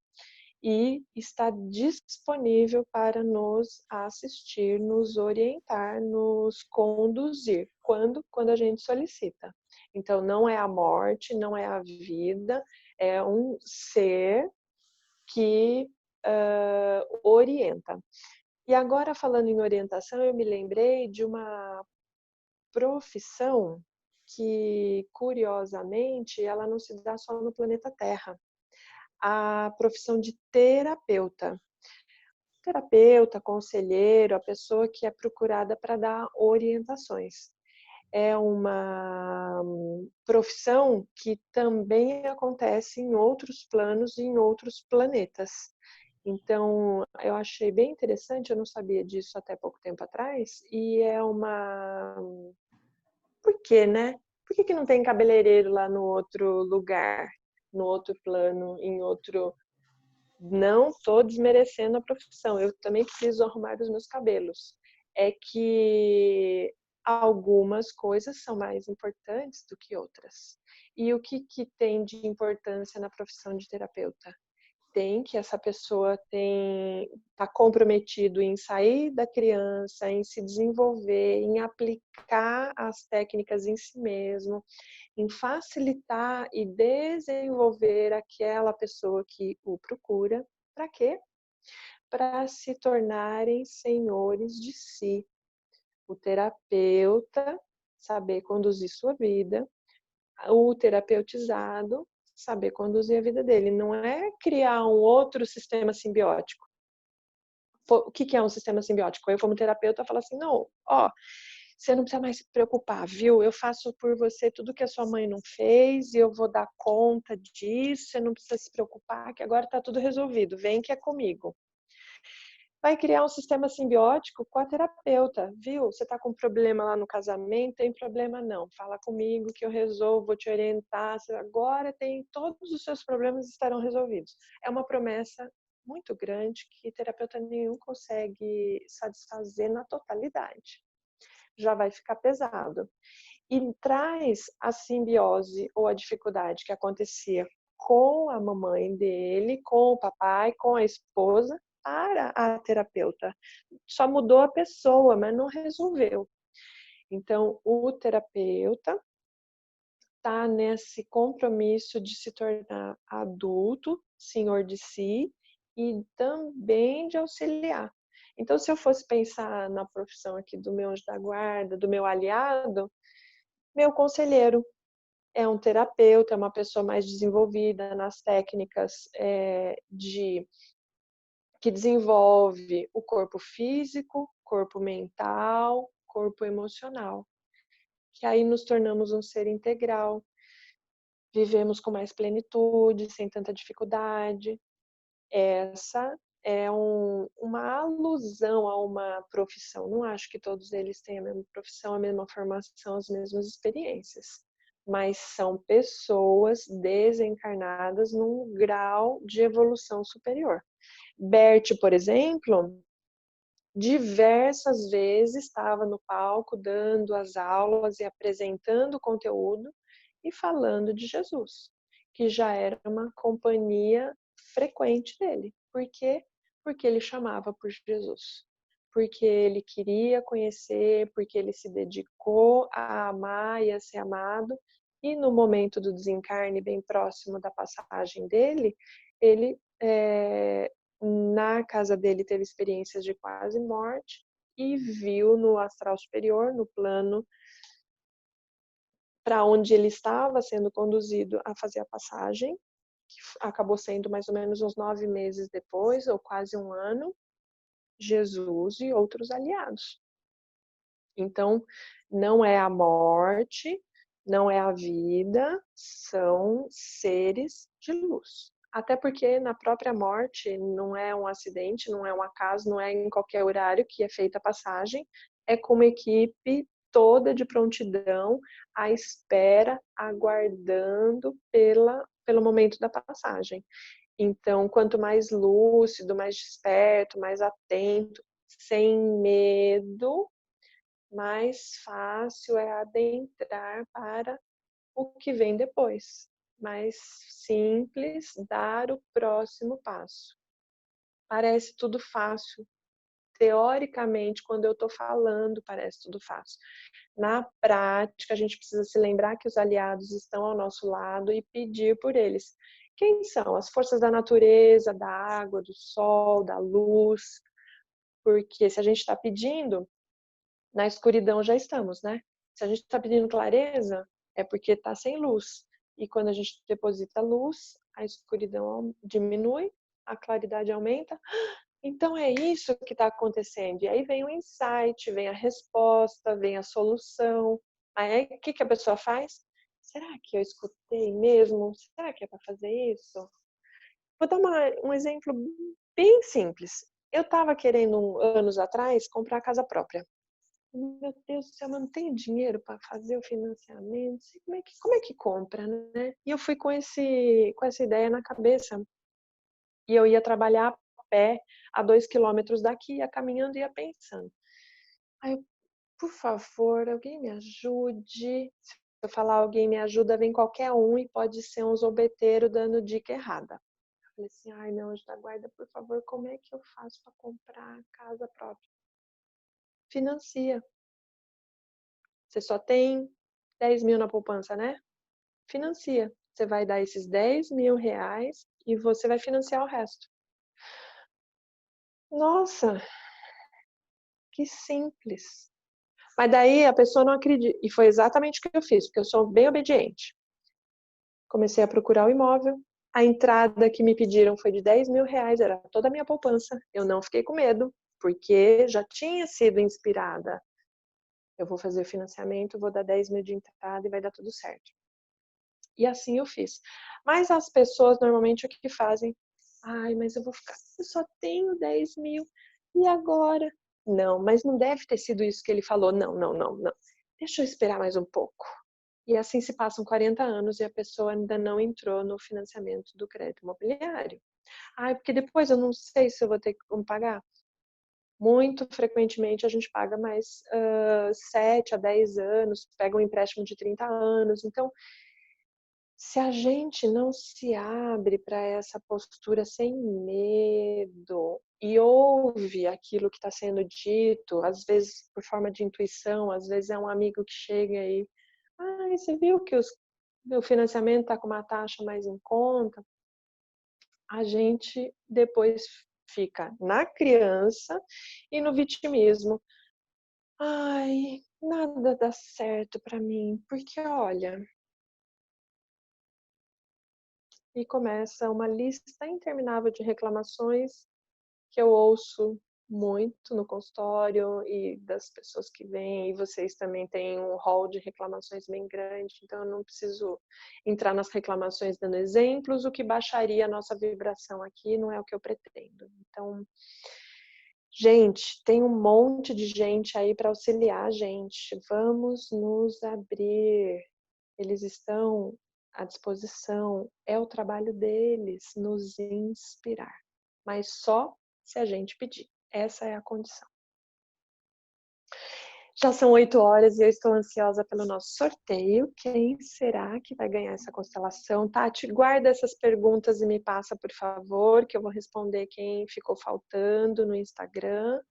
E está disponível para nos assistir, nos orientar, nos conduzir, quando a gente solicita. Então, não é a morte, não é a vida, é um ser que orienta. E agora, falando em orientação, eu me lembrei de uma profissão que, curiosamente, ela não se dá só no planeta Terra. A profissão de terapeuta. Terapeuta, conselheiro, a pessoa que é procurada para dar orientações. É uma profissão que também acontece em outros planos e em outros planetas. Então, eu achei bem interessante, eu não sabia disso até pouco tempo atrás, e é uma... Por quê, né? Por que não tem cabeleireiro lá no outro lugar, no outro plano, em outro... Não estou desmerecendo a profissão, eu também preciso arrumar os meus cabelos. É que algumas coisas são mais importantes do que outras. E o que tem de importância na profissão de terapeuta? Tem que essa pessoa está comprometido em sair da criança, em se desenvolver, em aplicar as técnicas em si mesmo, em facilitar e desenvolver aquela pessoa que o procura. Para quê? Para se tornarem senhores de si. O terapeuta saber conduzir sua vida, o terapeutizado saber conduzir a vida dele. Não é criar um outro sistema simbiótico. O que é um sistema simbiótico? Eu, como terapeuta, falo assim, não, você não precisa mais se preocupar, viu? Eu faço por você tudo que a sua mãe não fez e eu vou dar conta disso, você não precisa se preocupar, que agora está tudo resolvido, vem que é comigo. vai criar um sistema simbiótico com a terapeuta, viu? Você está com problema lá no casamento, tem problema não. Fala comigo que eu resolvo, vou te orientar. Agora todos os seus problemas estarão resolvidos. É uma promessa muito grande que terapeuta nenhum consegue satisfazer na totalidade. Já vai ficar pesado. E traz a simbiose ou a dificuldade que acontecia com a mamãe dele, com o papai, com a esposa, para a terapeuta. Só mudou a pessoa, mas não resolveu. Então, o terapeuta está nesse compromisso de se tornar adulto, senhor de si, e também de auxiliar. Então, se eu fosse pensar na profissão aqui do meu anjo da guarda, do meu aliado, meu conselheiro é um terapeuta, é uma pessoa mais desenvolvida nas técnicas que desenvolve o corpo físico, corpo mental, corpo emocional. Que aí nos tornamos um ser integral, vivemos com mais plenitude, sem tanta dificuldade. Essa é uma alusão a uma profissão. Não acho que todos eles têm a mesma profissão, a mesma formação, as mesmas experiências. Mas são pessoas desencarnadas num grau de evolução superior. Bert, por exemplo, diversas vezes estava no palco dando as aulas e apresentando o conteúdo e falando de Jesus, que já era uma companhia frequente dele. Por quê? Porque ele chamava por Jesus. Porque ele queria conhecer, porque ele se dedicou a amar e a ser amado. E no momento do desencarne, bem próximo da passagem dele, ele na casa dele teve experiências de quase morte e viu no astral superior, no plano para onde ele estava sendo conduzido a fazer a passagem, que acabou sendo mais ou menos uns 9 meses depois, ou quase um ano, Jesus e outros aliados. Então, não é a morte, não é a vida, são seres de luz. Até porque na própria morte não é um acidente, não é um acaso, não é em qualquer horário que é feita a passagem, é com uma equipe toda de prontidão, à espera, aguardando pelo momento da passagem. Então, quanto mais lúcido, mais desperto, mais atento, sem medo, mais fácil é adentrar para o que vem depois. Mais simples dar o próximo passo. Parece tudo fácil. Teoricamente, quando eu estou falando, parece tudo fácil. Na prática, a gente precisa se lembrar que os aliados estão ao nosso lado e pedir por eles. Quem são? As forças da natureza, da água, do sol, da luz. Porque se a gente está pedindo, na escuridão já estamos, né? Se a gente está pedindo clareza, é porque está sem luz. E quando a gente deposita luz, a escuridão diminui, a claridade aumenta. Então é isso que está acontecendo. E aí vem o insight, vem a resposta, vem a solução. Aí o que a pessoa faz? Será que eu escutei mesmo? Será que é para fazer isso? Vou dar um exemplo bem simples. Eu estava querendo, anos atrás, comprar casa própria. Meu Deus do céu, mas não tenho dinheiro para fazer o financiamento. Como é que compra, né? E eu fui com essa ideia na cabeça. E eu ia trabalhar a pé, a 2 quilômetros daqui, ia caminhando e ia pensando. Aí eu, por favor, alguém me ajude. Se eu falar alguém me ajuda, vem qualquer um e pode ser um zombeteiro dando dica errada. Eu falei assim, ai, meu anjo da guarda, por favor, como é que eu faço para comprar casa própria? Financia. Você só tem 10 mil na poupança, né? Financia. Você vai dar esses 10 mil reais e você vai financiar o resto. Nossa, que simples. Mas daí a pessoa não acredita. E foi exatamente o que eu fiz, porque eu sou bem obediente. Comecei a procurar o imóvel. A entrada que me pediram foi de 10 mil reais, era toda a minha poupança. Eu não fiquei com medo, porque já tinha sido inspirada. Eu vou fazer o financiamento, vou dar 10 mil de entrada e vai dar tudo certo. E assim eu fiz. Mas as pessoas normalmente o que fazem? Ai, mas eu vou ficar, eu só tenho 10 mil. E agora? Não, mas não deve ter sido isso que ele falou. Não, não, não, não. Deixa eu esperar mais um pouco. E assim se passam 40 anos e a pessoa ainda não entrou no financiamento do crédito imobiliário. Porque depois eu não sei se eu vou ter como pagar. Muito frequentemente a gente paga mais 7 a 10 anos, pega um empréstimo de 30 anos. Então, se a gente não se abre para essa postura sem medo e ouve aquilo que está sendo dito, às vezes por forma de intuição, às vezes é um amigo que chega aí, você viu que o financiamento está com uma taxa mais em conta? A gente depois fica na criança e no vitimismo. Nada dá certo para mim, porque olha, e começa uma lista interminável de reclamações que eu ouço muito no consultório e das pessoas que vêm, e vocês também têm um rol de reclamações bem grande, então eu não preciso entrar nas reclamações dando exemplos, o que baixaria a nossa vibração aqui não é o que eu pretendo. Então, gente, tem um monte de gente aí para auxiliar a gente, vamos nos abrir, eles estão à disposição, é o trabalho deles nos inspirar, mas só se a gente pedir. Essa é a condição. Já são 8 horas e eu estou ansiosa pelo nosso sorteio. Quem será que vai ganhar essa constelação? Tati, guarda essas perguntas e me passa, por favor, que eu vou responder quem ficou faltando no Instagram.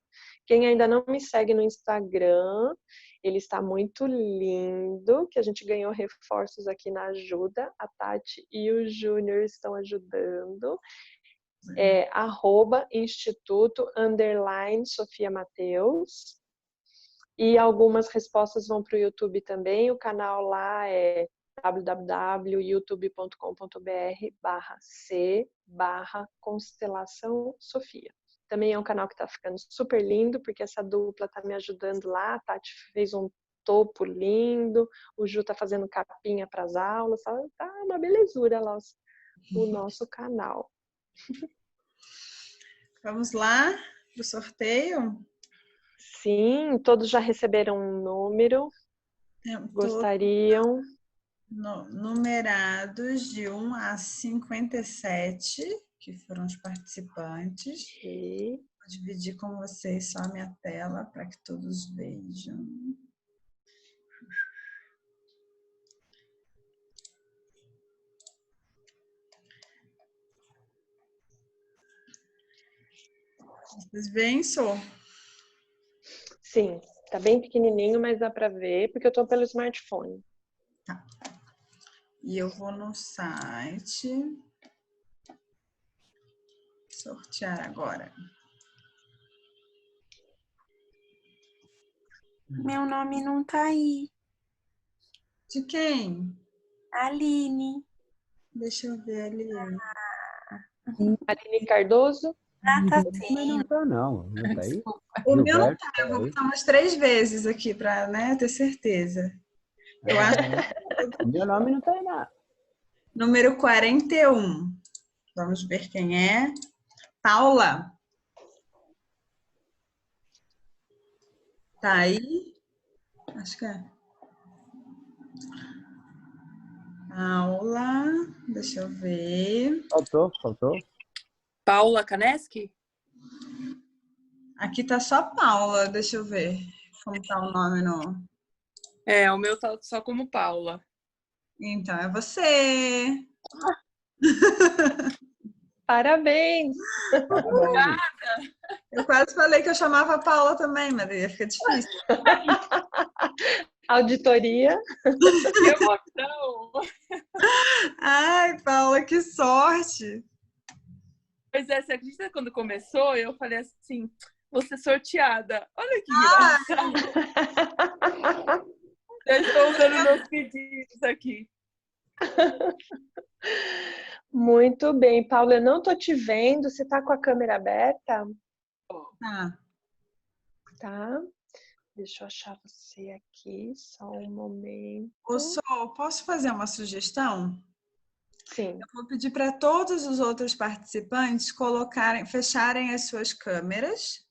Quem ainda não me segue no Instagram, ele está muito lindo, que a gente ganhou reforços aqui na ajuda. A Tati e o Júnior estão ajudando. É @instituto_Sofia Mateus. E algumas respostas vão para o YouTube também. O canal lá é www.youtube.com.br/c/constelação Sofia. Também é um canal que está ficando super lindo, porque essa dupla está me ajudando lá. A Tati fez um topo lindo, o Ju está fazendo capinha para as aulas. Tá uma belezura lá o nosso canal. Vamos lá para o sorteio? Sim, todos já receberam um número. Gostariam? Numerados de 1 a 57, que foram os participantes. E... Vou dividir com vocês só a minha tela para que todos vejam. Vocês veem, Sô? Sim, tá bem pequenininho, mas dá para ver, porque eu tô pelo smartphone. Tá. E eu vou no site sortear agora. Meu nome não tá aí. De quem? Aline. Deixa eu ver ali. Aline Cardoso? Tá Mas sim. não tá, não. Não tá aí? O meu não Gilberto, tá, eu vou botar umas 3 vezes aqui para, né, ter certeza. Eu acho que... Meu nome não tá aí, não. Número 41. Vamos ver quem é. Paula. Tá aí? Acho que é. Paula. Deixa eu ver. Faltou. Paula Kaneski? Aqui tá só Paula. Deixa eu ver como tá o nome no... O meu tá só como Paula. Então, é você. Parabéns! Eu quase falei que eu chamava Paula também, mas ia ficar difícil. Auditoria. Que emoção! Ai, Paula, que sorte! Pois é, você acredita quando começou? Eu falei assim, vou ser sorteada. Olha que engraçado. Eu estou usando meus pedidos aqui. Muito bem, Paula, eu não tô te vendo. Você tá com a câmera aberta? Tá. Deixa eu achar você aqui, só um momento. Ô, Sol, posso fazer uma sugestão? Sim. Eu vou pedir para todos os outros participantes fecharem as suas câmeras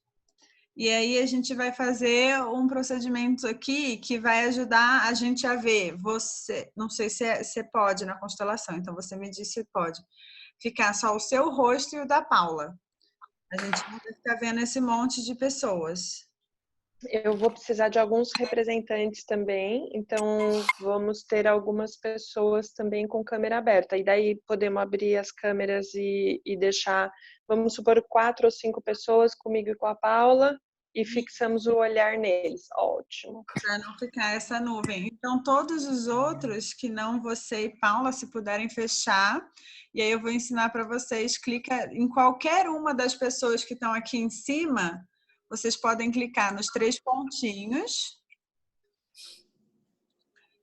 E aí a gente vai fazer um procedimento aqui que vai ajudar a gente a ver. Você, não sei se você pode na constelação, então você me diz se pode. Ficar só o seu rosto e o da Paula. A gente não vai ficar vendo esse monte de pessoas. Eu vou precisar de alguns representantes também, então vamos ter algumas pessoas também com câmera aberta. E daí podemos abrir as câmeras e deixar, vamos supor, 4 ou 5 pessoas comigo e com a Paula e fixamos o olhar neles. Ótimo. Para não ficar essa nuvem. Então, todos os outros que não você e Paula, se puderem fechar, e aí eu vou ensinar para vocês, clica em qualquer uma das pessoas que estão aqui em cima, vocês podem clicar nos 3 pontinhos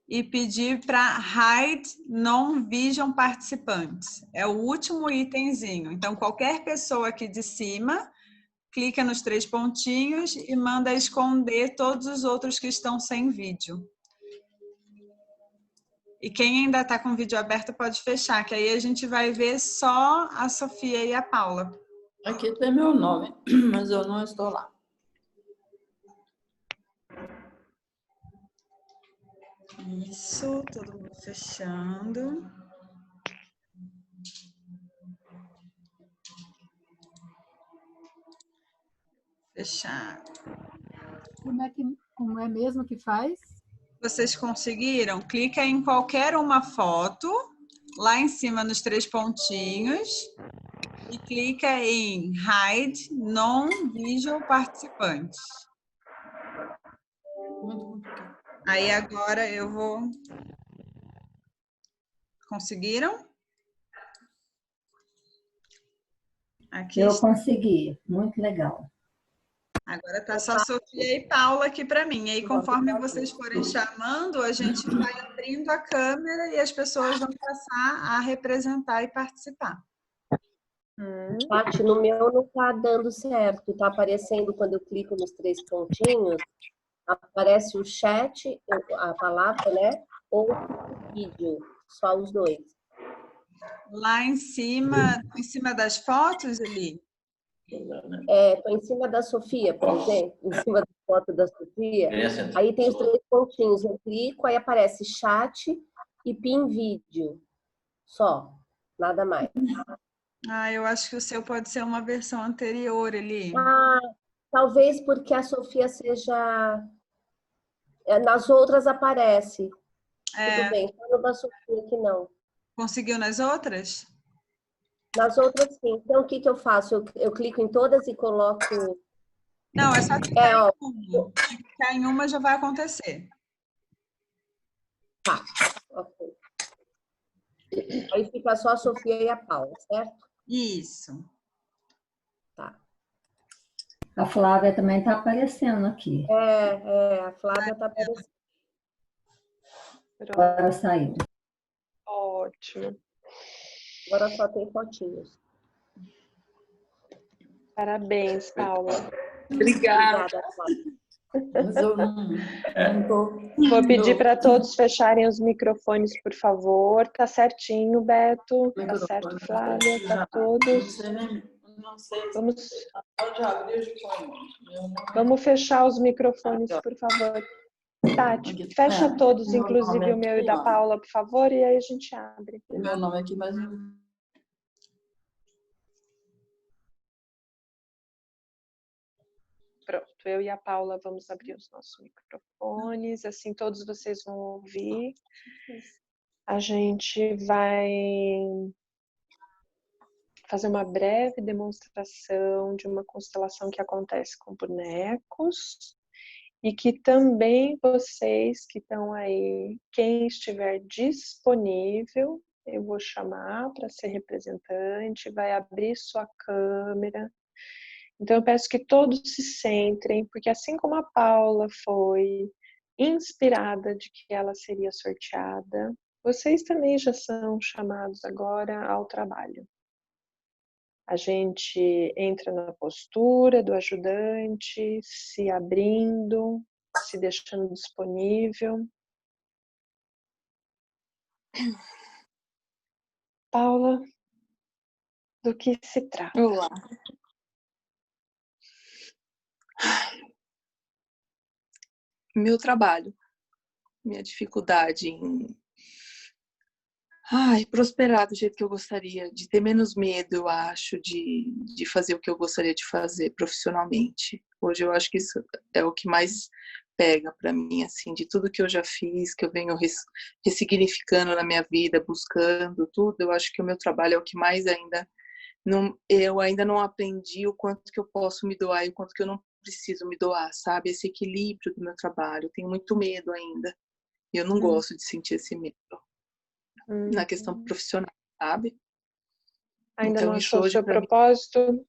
e pedir para Hide Non-Vision Participantes. É o último itemzinho. Então, qualquer pessoa aqui de cima, clica nos 3 pontinhos e manda esconder todos os outros que estão sem vídeo. E quem ainda está com o vídeo aberto pode fechar, que aí a gente vai ver só a Sofia e a Paula. Aqui tem meu nome, mas eu não estou lá. Isso, todo mundo fechando. Fechar. Como é mesmo que faz? Vocês conseguiram? Clica em qualquer uma foto, lá em cima nos 3 pontinhos, e clica em Hide Non-Visual Participantes. Muito complicado. Aí agora eu vou... Conseguiram? Aqui Eu está. consegui, muito legal. Agora tá só Sofia e Paula aqui para mim. Aí, conforme vocês forem chamando, a gente vai abrindo a câmera e as pessoas vão passar a representar e participar. Paty, no meu não tá dando certo. Tá aparecendo quando eu clico nos 3 pontinhos, aparece o chat, a palavra, né? Ou o vídeo, só os 2. Lá em cima das fotos, Eli? Tô em cima da Sofia, por exemplo, em cima da foto da Sofia. Aí tem os 3 pontinhos, eu clico, aí aparece chat e pin vídeo. Só, nada mais. Ah, eu acho que o seu pode ser uma versão anterior, Eli. Ah, talvez porque a Sofia seja... Nas outras aparece. Tudo bem, só no da Sofia que não. Conseguiu nas outras? Nas outras, sim. Então, o que eu faço? Eu clico em todas e coloco... Não, é só clicar em uma. Se clicar em uma, já vai acontecer. Tá, ok. Aí fica só a Sofia e a Paula, certo? Isso. Tá. A Flávia também está aparecendo aqui. A Flávia está aparecendo. Agora saiu. Ótimo. Agora só tem fotinhos. Parabéns, Paula. Obrigada. Mas eu não tô... Vou pedir para todos fecharem os microfones, por favor. Tá certinho, Beto? Tá certo, Flávia? Tá todos? Não sei. Vamos fechar os microfones, por favor. Tati, fecha todos, inclusive o meu e da Paula, por favor, e aí a gente abre. Tem meu nome aqui, mas... Pronto, eu e a Paula vamos abrir os nossos microfones, assim todos vocês vão ouvir. A gente vai fazer uma breve demonstração de uma constelação que acontece com bonecos e que também vocês que estão aí, quem estiver disponível, eu vou chamar para ser representante, vai abrir sua câmera. Então eu peço que todos se centrem, porque assim como a Paula foi inspirada de que ela seria sorteada, vocês também já são chamados agora ao trabalho. A gente entra na postura do ajudante, se abrindo, se deixando disponível. Paula, do que se trata? Olá. Meu trabalho, minha dificuldade em prosperar do jeito que eu gostaria, de ter menos medo, eu acho, de fazer o que eu gostaria de fazer profissionalmente. Hoje eu acho que isso é o que mais pega para mim, assim, de tudo que eu já fiz, que eu venho ressignificando na minha vida, buscando tudo, eu acho que o meu trabalho é o que mais ainda não, eu ainda não aprendi o quanto que eu posso me doar e o quanto que eu não preciso me doar, sabe? Esse equilíbrio do meu trabalho. Eu tenho muito medo ainda. E eu não gosto de sentir esse medo na questão profissional, sabe? Ainda Então não isso achou o hoje seu para mim. propósito?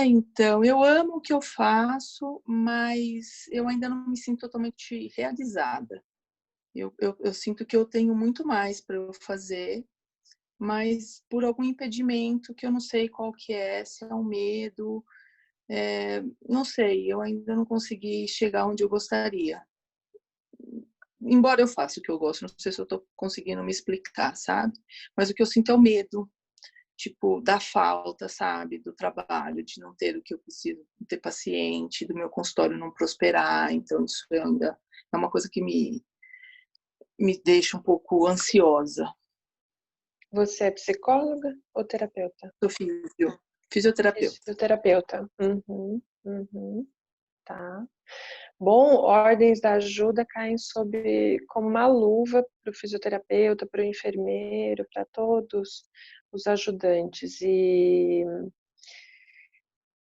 Então, eu amo o que eu faço, mas eu ainda não me sinto totalmente realizada. Eu sinto que eu tenho muito mais para eu fazer, mas por algum impedimento que eu não sei qual que é, se é um medo, não sei, eu ainda não consegui chegar onde eu gostaria. Embora eu faça o que eu gosto, não sei se eu estou conseguindo me explicar, sabe? Mas o que eu sinto é o medo, tipo, da falta, sabe? Do trabalho, de não ter o que eu preciso, de ter paciente, do meu consultório não prosperar. Então, isso ainda é uma coisa que me deixa um pouco ansiosa. Você é psicóloga ou terapeuta? Sou fisioterapeuta. Fisioterapeuta. Tá. Bom, ordens da ajuda caem como uma luva para o fisioterapeuta, para o enfermeiro, para todos os ajudantes. E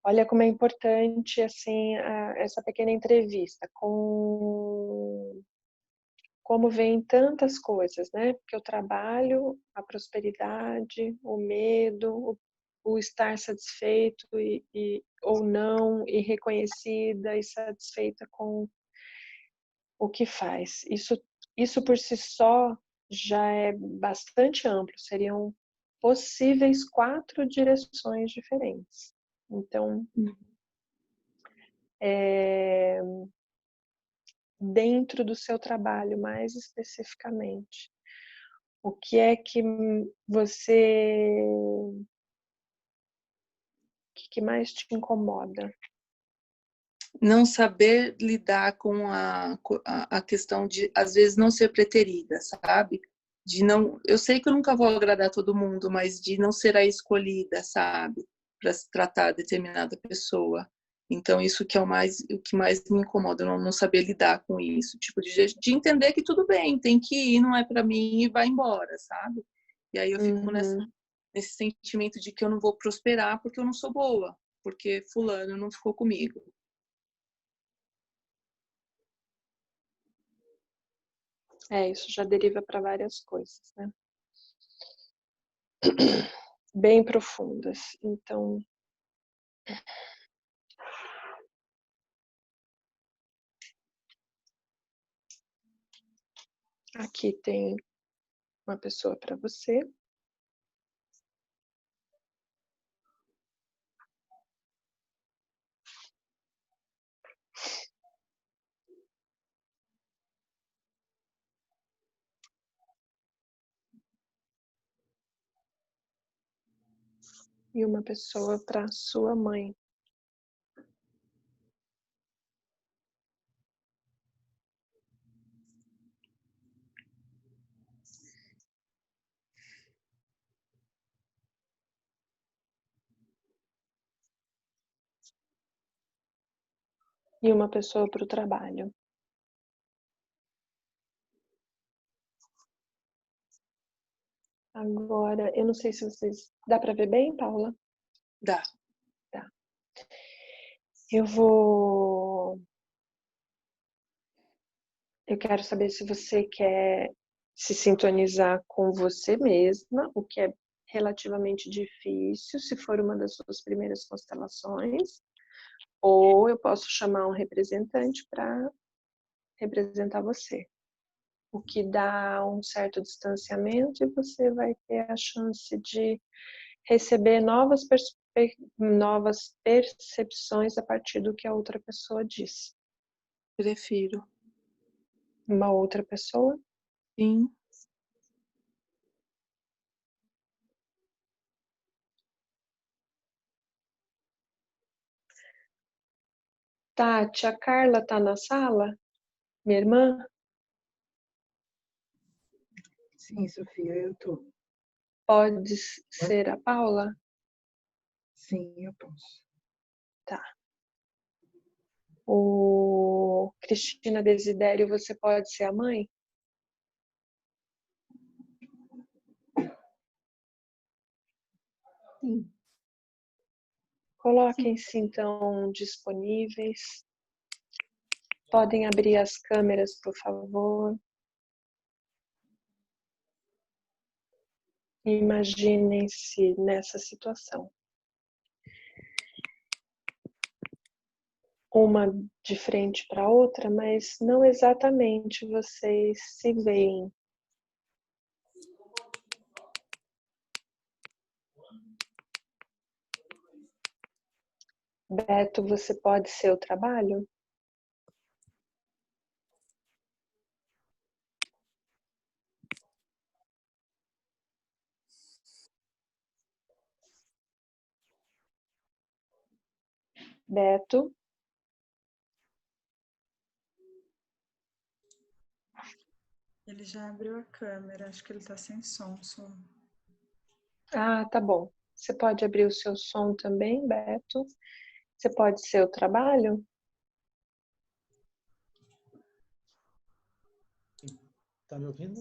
olha como é importante assim essa pequena entrevista com como vem tantas coisas, né? Porque o trabalho, a prosperidade, o medo, o estar satisfeito ou não, e reconhecida e satisfeita com o que faz. Isso por si só já é bastante amplo, seriam possíveis 4 direções diferentes. Então, dentro do seu trabalho, mais especificamente, o que é que você... O que mais te incomoda? Não saber lidar com a questão de, às vezes, não ser preterida, sabe? De não, eu sei que eu nunca vou agradar todo mundo, mas de não ser a escolhida, sabe? Para se tratar determinada pessoa. Então, isso que é o que mais me incomoda, não saber lidar com isso. Tipo, de entender que tudo bem, tem que ir, não é para mim e vai embora, sabe? E aí eu fico nesse sentimento de que eu não vou prosperar porque eu não sou boa, porque fulano não ficou comigo. Isso já deriva para várias coisas, né? Bem profundas. Então, aqui tem uma pessoa para você. E uma pessoa para sua mãe. E uma pessoa para o trabalho. Agora, eu não sei se vocês... Dá para ver bem, Paula? Dá. Tá. Eu quero saber se você quer se sintonizar com você mesma, o que é relativamente difícil, se for uma das suas primeiras constelações, ou eu posso chamar um representante para representar você. O que dá um certo distanciamento e você vai ter a chance de receber novas percepções a partir do que a outra pessoa diz. Prefiro. Uma outra pessoa? Sim. Tati, a Carla tá na sala? Minha irmã? Sim, Sofia, eu tô. Pode ser a Paula? Sim, eu posso. Tá. O Cristina Desidério, você pode ser a mãe? Sim. Coloquem-se então disponíveis. Podem abrir as câmeras, por favor. Imaginem-se nessa situação. Uma de frente para a outra, mas não exatamente vocês se veem. Beto, você pode ser o trabalho? Beto? Ele já abriu a câmera, acho que ele está sem som só. Ah, tá bom. Você pode abrir o seu som também, Beto? Você pode ser o trabalho? Tá me ouvindo?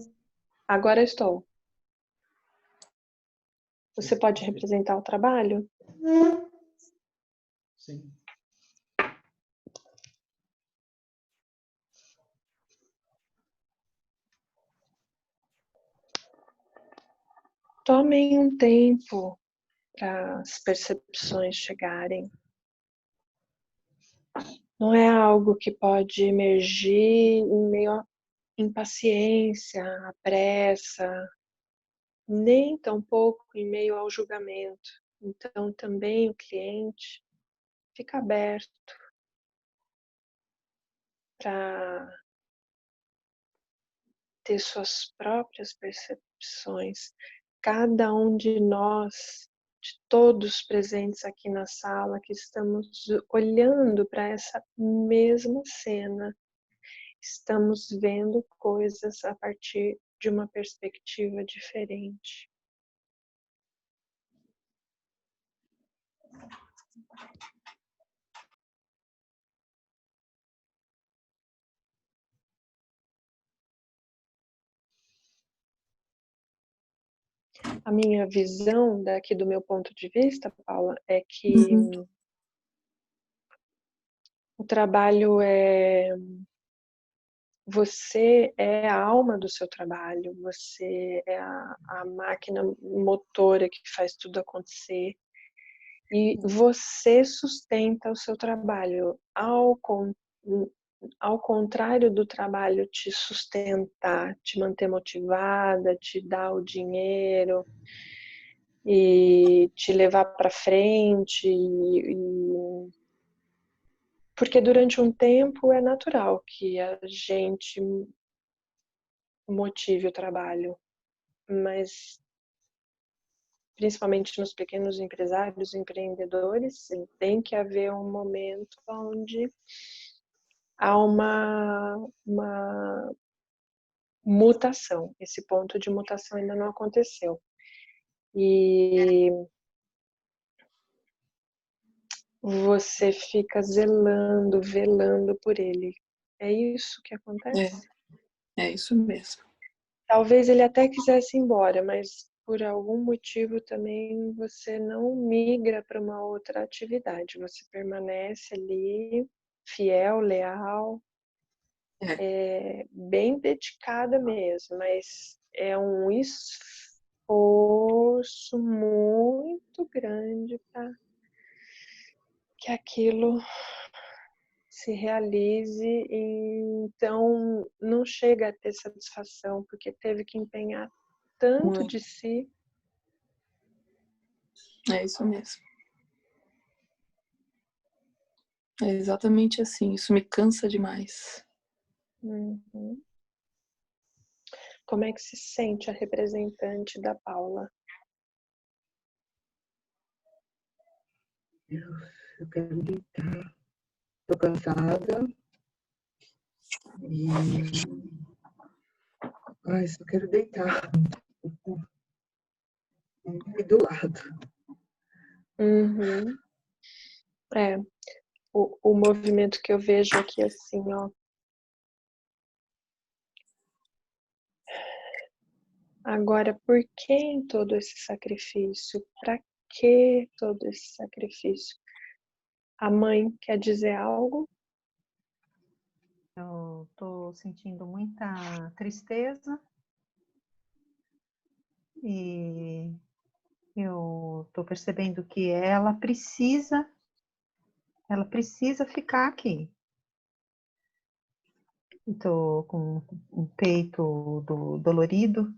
Agora estou. Você pode representar o trabalho? Sim. Tomem um tempo para as percepções chegarem. Não é algo que pode emergir em meio à impaciência, à pressa, nem tampouco em meio ao julgamento. Então, também o cliente fica aberto para ter suas próprias percepções. Cada um de nós, de todos presentes aqui na sala, que estamos olhando para essa mesma cena, estamos vendo coisas a partir de uma perspectiva diferente. A minha visão daqui do meu ponto de vista, Paula, é que o trabalho é... Você é a alma do seu trabalho, você é a máquina motora que faz tudo acontecer e você sustenta o seu trabalho. Ao contrário do trabalho te sustentar, te manter motivada, te dar o dinheiro e te levar para frente, porque durante um tempo é natural que a gente motive o trabalho, mas principalmente nos pequenos empresários, empreendedores, tem que haver um momento onde há uma mutação. Esse ponto de mutação ainda não aconteceu. E você fica zelando, velando por ele. É isso que acontece? É isso mesmo. Talvez ele até quisesse ir embora, mas por algum motivo também você não migra para uma outra atividade. Você permanece ali, fiel, leal, bem dedicada mesmo, mas é um esforço muito grande para que aquilo se realize, e então não chega a ter satisfação, porque teve que empenhar tanto de si. É isso mesmo. É exatamente assim, isso me cansa demais. Uhum. Como é que se sente a representante da Paula? Eu quero deitar. Tô cansada. E... Ai, só quero deitar. E do lado. Uhum. É, o movimento que eu vejo aqui assim, ó. Agora, por que todo esse sacrifício? Para que todo esse sacrifício? A mãe quer dizer algo? Eu estou sentindo muita tristeza e eu estou percebendo que ela precisa ficar aqui. Estou com o peito dolorido.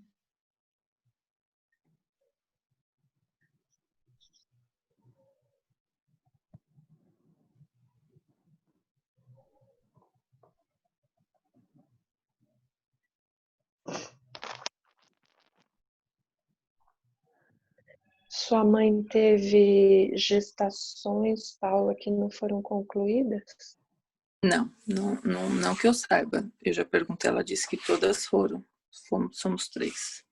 Sua mãe teve gestações, Paula, que não foram concluídas? Não que eu saiba. Eu já perguntei, ela disse que todas foram. Somos 3.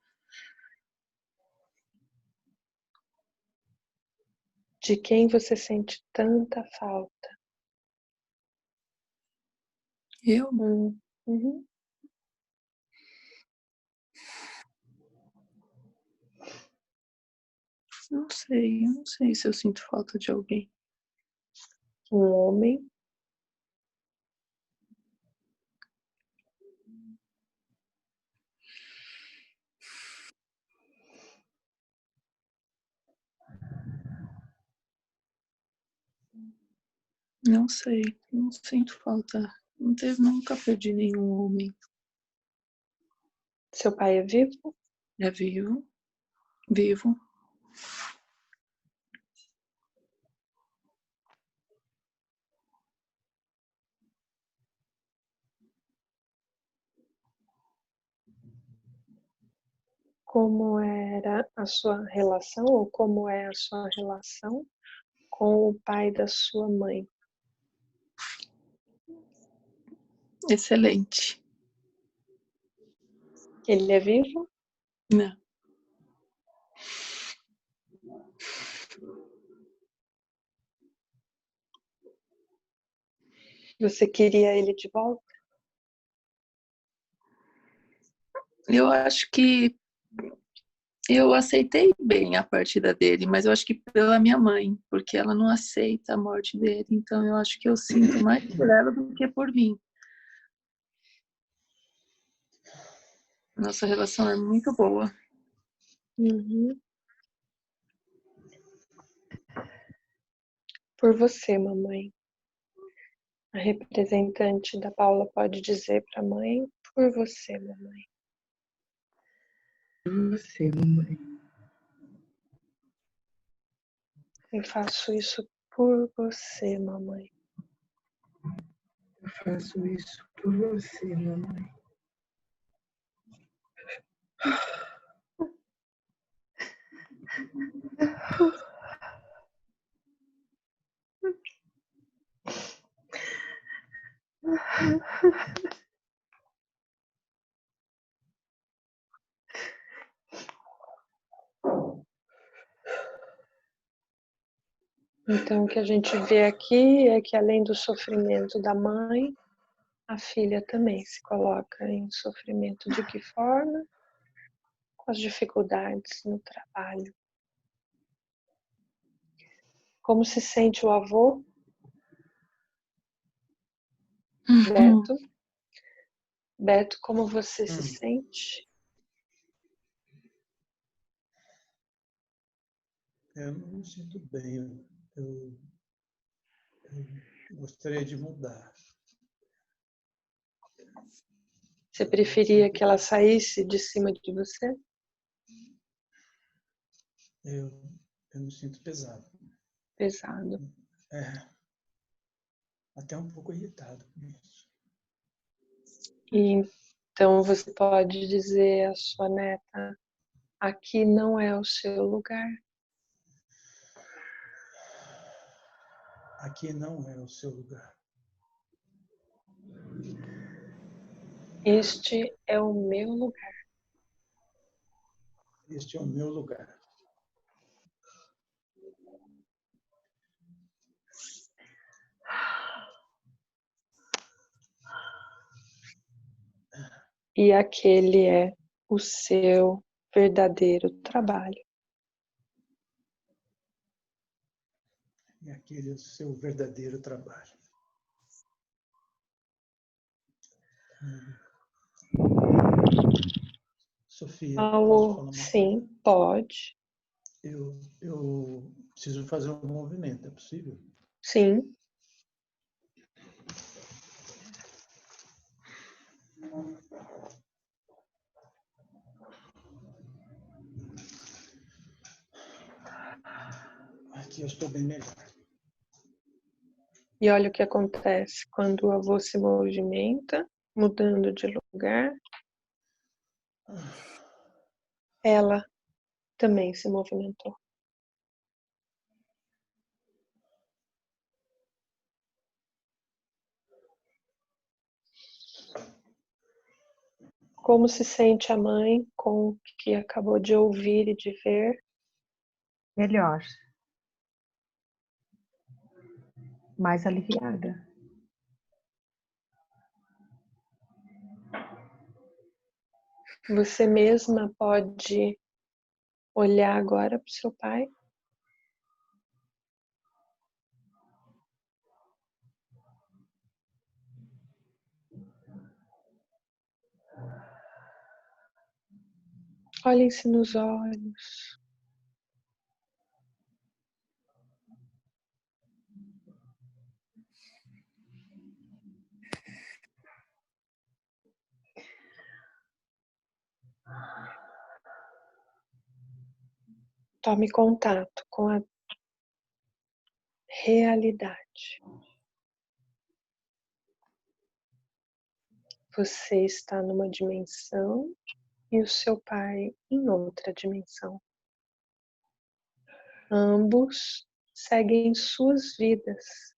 De quem você sente tanta falta? Eu? Uhum. Eu não sei se eu sinto falta de alguém. Um homem? Não sei, não sinto falta. Nunca perdi nenhum homem. Seu pai é vivo? É vivo. Vivo. Como era a sua relação ou como é a sua relação com o pai da sua mãe? Excelente. Ele é vivo? Não. Você queria ele de volta? Eu acho que eu aceitei bem a partida dele, mas eu acho que pela minha mãe, porque ela não aceita a morte dele. Então eu acho que eu sinto mais por ela do que por mim. Nossa relação é muito boa. Uhum. Por você, mamãe. A representante da Paula pode dizer para a mãe, por você, mamãe. Por você, mamãe. Eu faço isso por você, mamãe. Eu faço isso por você, mamãe. Então, o que a gente vê aqui é que, além do sofrimento da mãe, a filha também se coloca em sofrimento. De que forma? Com as dificuldades no trabalho. Como se sente o avô? Beto? Beto, como você se sente? Eu não me sinto bem. Eu gostaria de mudar. Você preferia que ela saísse de cima de você? Eu me sinto pesado. Pesado. É. Até um pouco irritado com isso. E, então você pode dizer à sua neta, aqui não é o seu lugar. Aqui não é o seu lugar. Este é o meu lugar. Este é o meu lugar. E aquele é o seu verdadeiro trabalho. E aquele é o seu verdadeiro trabalho. Sofia, posso falar uma Sim, pode. Eu preciso fazer um movimento, é possível? Sim. Aqui eu estou bem melhor. E olha o que acontece quando o avô se movimenta, mudando de lugar. Ela também se movimentou. Como se sente a mãe com o que acabou de ouvir e de ver? Melhor. Mais aliviada. Você mesma pode olhar agora para o seu pai? Olhem-se nos olhos. Tome contato com a realidade. Você está numa dimensão e o seu pai em outra dimensão. Ambos seguem suas vidas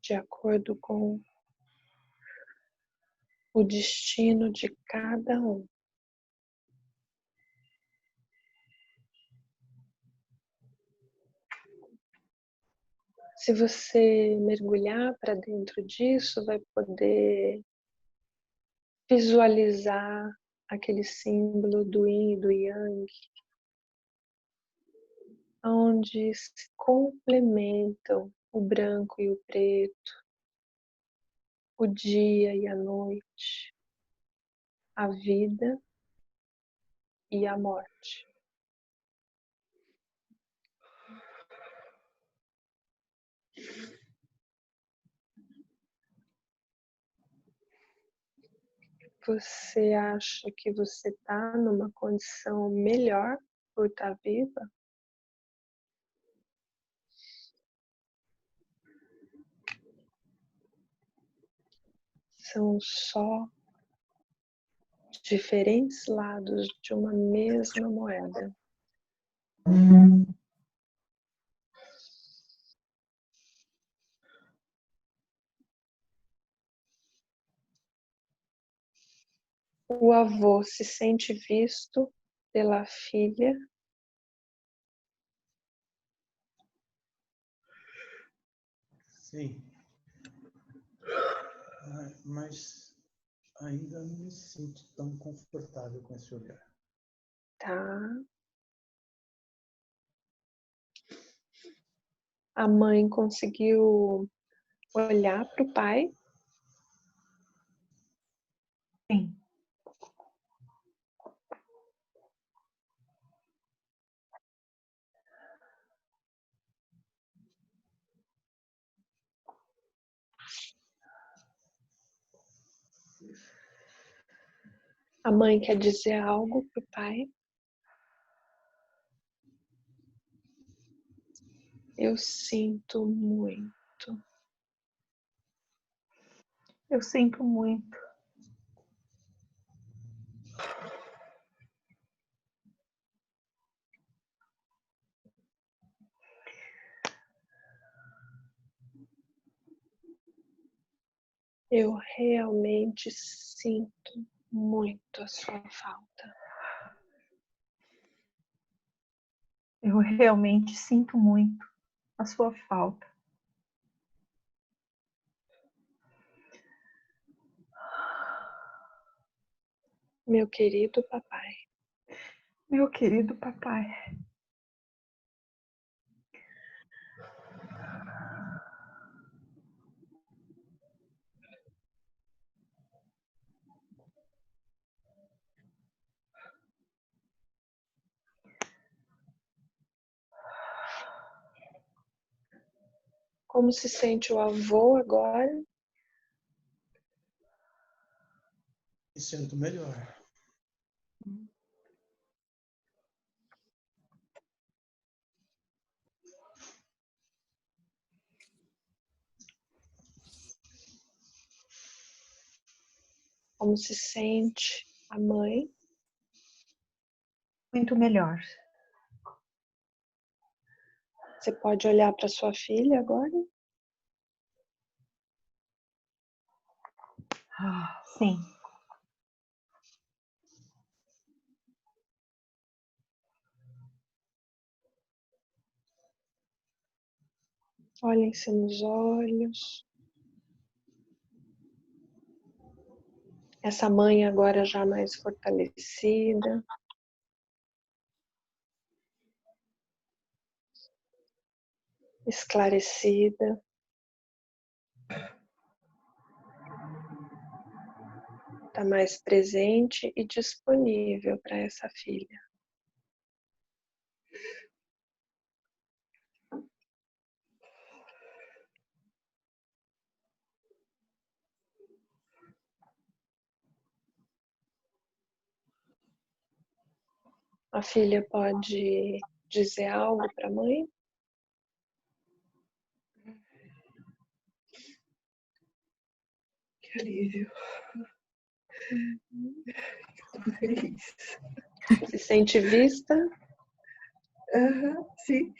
de acordo com o destino de cada um. Se você mergulhar para dentro disso, vai poder visualizar aquele símbolo do yin e do yang, onde se complementam o branco e o preto, o dia e a noite, a vida e a morte. Você acha que você está numa condição melhor por estar viva? São só diferentes lados de uma mesma moeda. O avô se sente visto pela filha. Sim. Mas ainda não me sinto tão confortável com esse olhar. Tá. A mãe conseguiu olhar para o pai. Sim. A mãe quer dizer algo para o pai. Eu sinto muito. Eu sinto muito. Eu realmente sinto muito a sua falta. Eu realmente sinto muito a sua falta. Meu querido papai. Meu querido papai. Como se sente o avô agora? Me sinto melhor. Como se sente a mãe? Muito melhor. Você pode olhar para sua filha agora? Sim. Olhem-se nos olhos. Essa mãe agora já mais fortalecida. Esclarecida. Está mais presente e disponível para essa filha. A filha pode dizer algo para a mãe? Que alívio. Estou feliz. Se sente vista? Sim.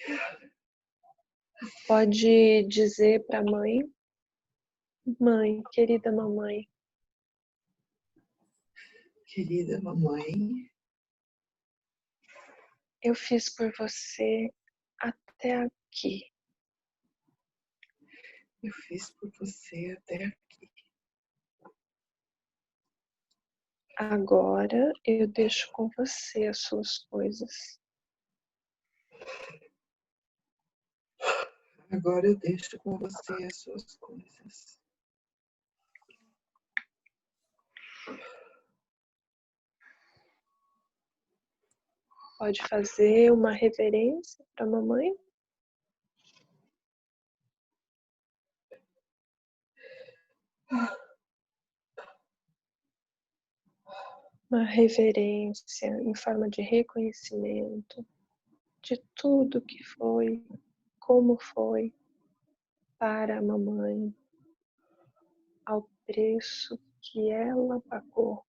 Pode dizer para a mãe: mãe, querida mamãe. Querida mamãe. Eu fiz por você até aqui. Eu fiz por você até aqui. Agora eu deixo com você as suas coisas. Agora eu deixo com você as suas coisas. Pode fazer uma reverência para a mamãe? Uma reverência em forma de reconhecimento de tudo que foi, como foi para a mamãe, ao preço que ela pagou.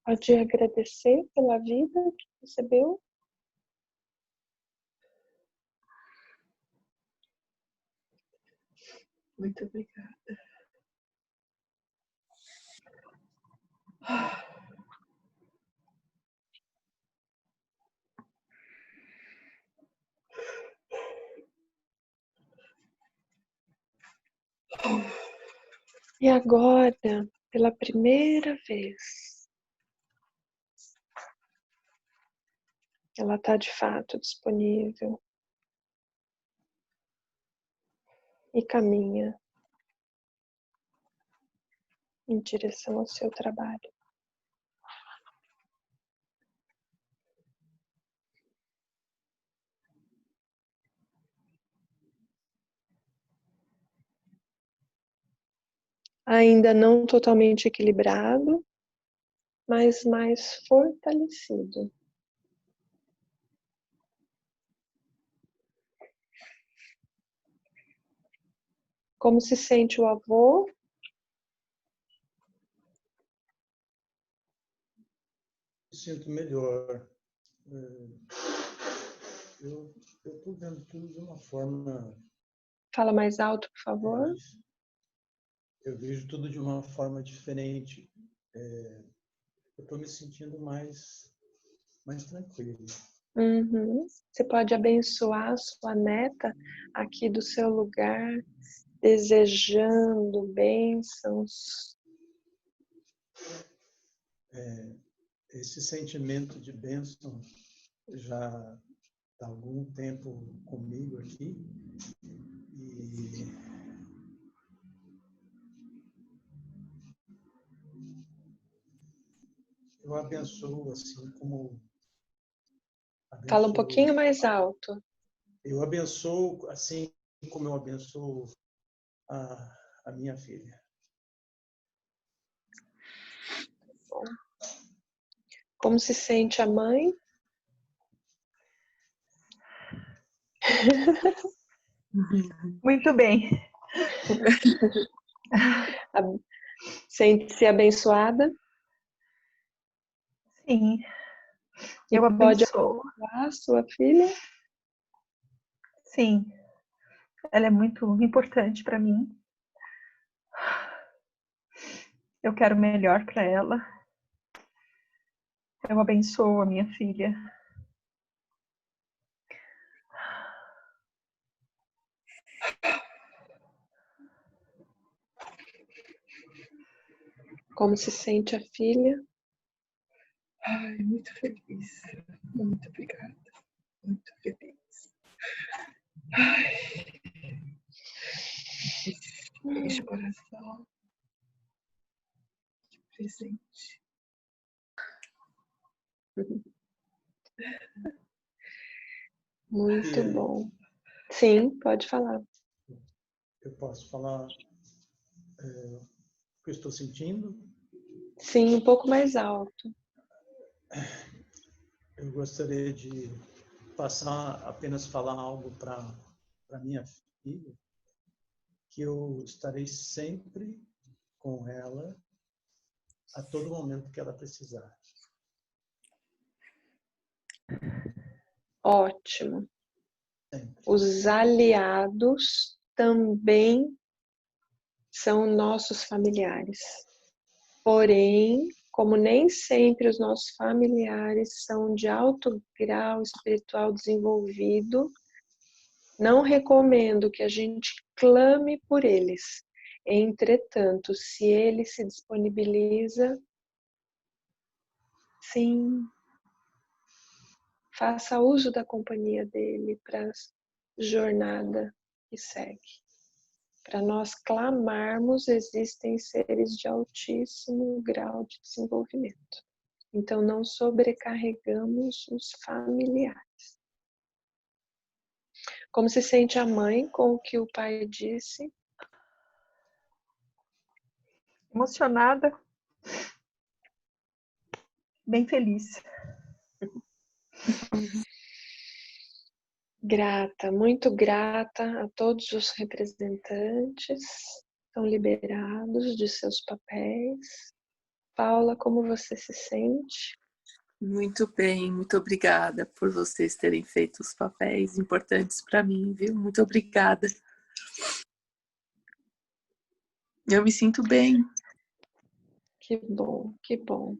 Pode agradecer pela vida que recebeu. Muito obrigada. E agora, pela primeira vez, ela está de fato disponível e caminha em direção ao seu trabalho. Ainda não totalmente equilibrado, mas mais fortalecido. Como se sente o avô? Me sinto melhor. Eu estou vendo tudo de uma forma. Fala mais alto, por favor. Eu vejo tudo de uma forma diferente. Eu estou me sentindo mais tranquilo. Uhum. Você pode abençoar a sua neta aqui do seu lugar, desejando bênçãos. Esse sentimento de bênção já há algum tempo comigo aqui. E eu abençoo assim como... Fala um pouquinho mais alto. Eu abençoo assim como eu abençoo a minha filha. Bom. Como se sente a mãe? Muito bem. Sente-se abençoada? Sim. E Eu pode abençoo. abençoar a sua filha? Sim. Ela é muito importante para mim. Eu quero o melhor para ela. Eu abençoo a minha filha. Como se sente a filha? Ai, muito feliz. Muito obrigada. Muito feliz. Ai. Esse coração. Que presente. Muito bom. Sim, pode falar. Eu posso falar o que eu estou sentindo? Sim, um pouco mais alto. Eu gostaria de apenas falar algo para minha filha, que eu estarei sempre com ela a todo momento que ela precisar. Ótimo. Sempre. Os aliados também são nossos familiares. Porém, como nem sempre os nossos familiares são de alto grau espiritual desenvolvido, não recomendo que a gente clame por eles. Entretanto, se ele se disponibiliza, sim, faça uso da companhia dele para a jornada que segue. Para nós clamarmos, existem seres de altíssimo grau de desenvolvimento. Então, não sobrecarregamos os familiares. Como se sente a mãe com o que o pai disse? Emocionada. Bem feliz. Grata, muito grata a todos os representantes. Estão liberados de seus papéis. Paula, como você se sente? Muito bem, muito obrigada por vocês terem feito os papéis importantes para mim, viu? Muito obrigada. Eu me sinto bem. Que bom, que bom.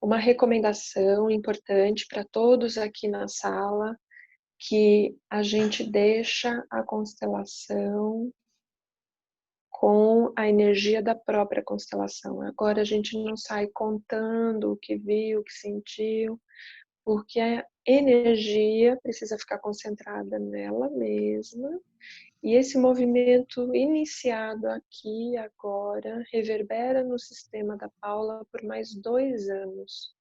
Uma recomendação importante para todos aqui na sala, que a gente deixa a constelação com a energia da própria constelação. Agora a gente não sai contando o que viu, o que sentiu, porque a energia precisa ficar concentrada nela mesma. E esse movimento iniciado aqui agora reverbera no sistema da Paula por mais 2 anos.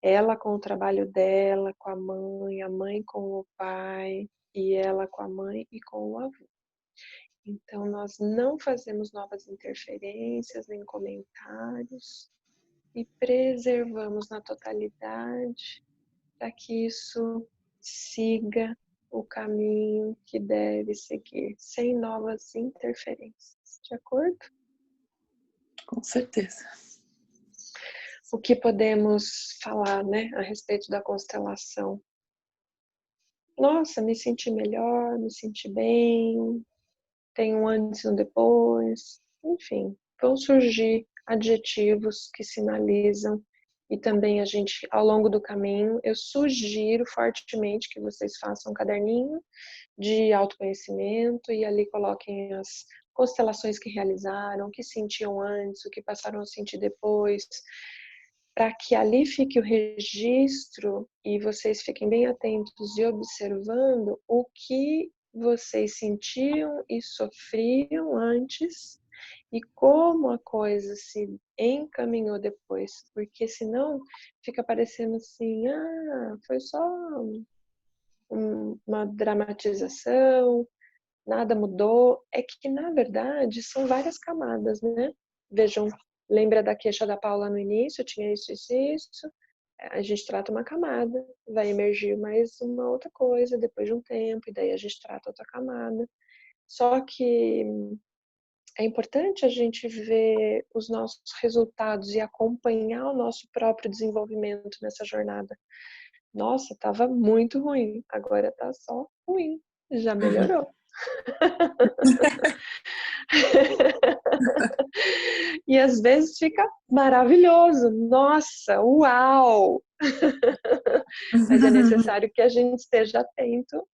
Ela com o trabalho dela, com a mãe com o pai, e ela com a mãe e com o avô. Então, nós não fazemos novas interferências nem comentários e preservamos na totalidade para que isso siga o caminho que deve seguir, sem novas interferências. De acordo? Com certeza. O que podemos falar, né, a respeito da constelação? Nossa, me senti melhor, me senti bem, tem um antes e um depois, enfim, vão surgir adjetivos que sinalizam e também a gente, ao longo do caminho, eu sugiro fortemente que vocês façam um caderninho de autoconhecimento e ali coloquem as constelações que realizaram, o que sentiam antes, o que passaram a sentir depois, para que ali fique o registro e vocês fiquem bem atentos e observando o que vocês sentiam e sofriam antes e como a coisa se encaminhou depois, porque senão fica parecendo assim, foi só uma dramatização, nada mudou. É que, na verdade, são várias camadas, né? Vejam, lembra da queixa da Paula no início? Tinha isso, isso, isso. A gente trata uma camada, vai emergir mais uma outra coisa depois de um tempo, e daí a gente trata outra camada. Só que é importante a gente ver os nossos resultados e acompanhar o nosso próprio desenvolvimento nessa jornada. Nossa, estava muito ruim, agora tá só ruim, já melhorou. E às vezes fica maravilhoso, nossa, uau! Mas é necessário que a gente esteja atento,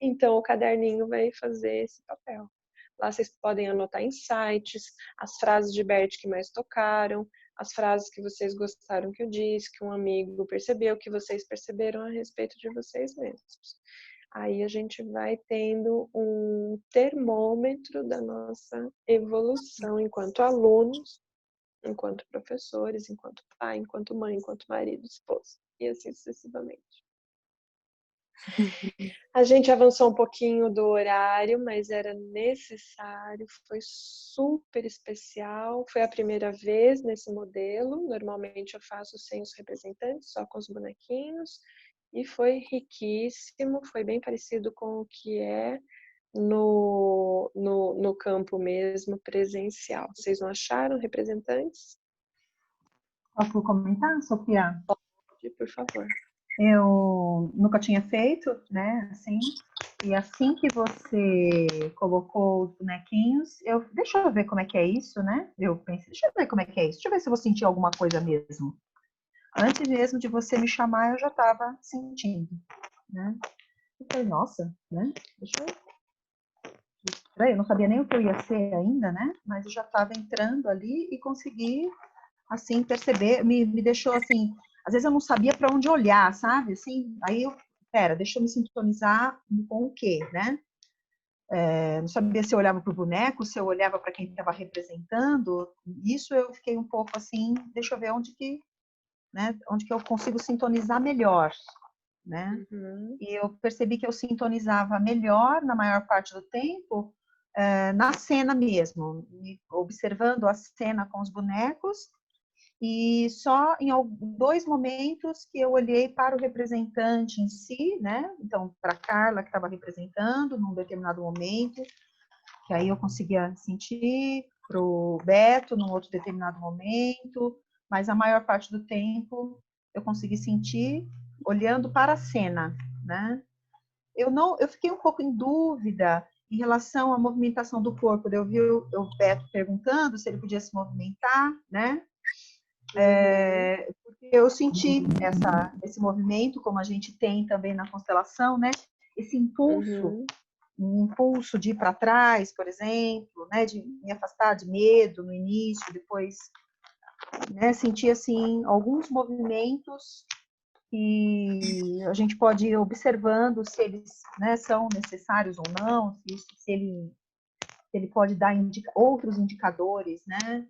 então o caderninho vai fazer esse papel. Lá vocês podem anotar insights, as frases de Bert que mais tocaram, as frases que vocês gostaram que eu disse, que um amigo percebeu, que vocês perceberam a respeito de vocês mesmos. Aí a gente vai tendo um termômetro da nossa evolução enquanto alunos, enquanto professores, enquanto pai, enquanto mãe, enquanto marido, esposa, e assim sucessivamente. A gente avançou um pouquinho do horário, mas era necessário, foi super especial, foi a primeira vez nesse modelo, normalmente eu faço sem os representantes, só com os bonequinhos, e foi riquíssimo, foi bem parecido com o que é no campo mesmo, presencial. Vocês não acharam representantes? Posso comentar, Sofia? Pode, por favor. Eu nunca tinha feito, né, assim, e assim que você colocou os bonequinhos, deixa eu ver como é que é isso, né? Eu pensei, deixa eu ver como é que é isso, deixa eu ver se eu vou sentir alguma coisa mesmo. Antes mesmo de você me chamar, eu já estava sentindo, né? Eu falei, nossa, né? Eu não sabia nem o que eu ia ser ainda, né? Mas eu já estava entrando ali e consegui, assim, perceber, me deixou assim, às vezes eu não sabia para onde olhar, sabe? Assim, aí deixa eu me sintonizar com o quê, né? Não sabia se eu olhava para o boneco, se eu olhava para quem estava representando. Isso eu fiquei um pouco assim, deixa eu ver onde que eu consigo sintonizar melhor, né? Uhum. E eu percebi que eu sintonizava melhor na maior parte do tempo na cena mesmo, observando a cena com os bonecos, e só em 2 momentos que eu olhei para o representante em si, né? Então, para a Carla, que estava representando num determinado momento, que aí eu conseguia sentir, para o Beto, num outro determinado momento, mas a maior parte do tempo eu consegui sentir olhando para a cena, né? Eu fiquei um pouco em dúvida em relação à movimentação do corpo. Eu vi o Beto perguntando se ele podia se movimentar, né? Porque eu senti esse movimento, como a gente tem também na constelação, né? Esse impulso, um impulso de ir para trás, por exemplo, né? De me afastar de medo no início, depois, né? Senti assim alguns movimentos que a gente pode ir observando se eles, né, são necessários ou não, se ele pode dar outros indicadores, né?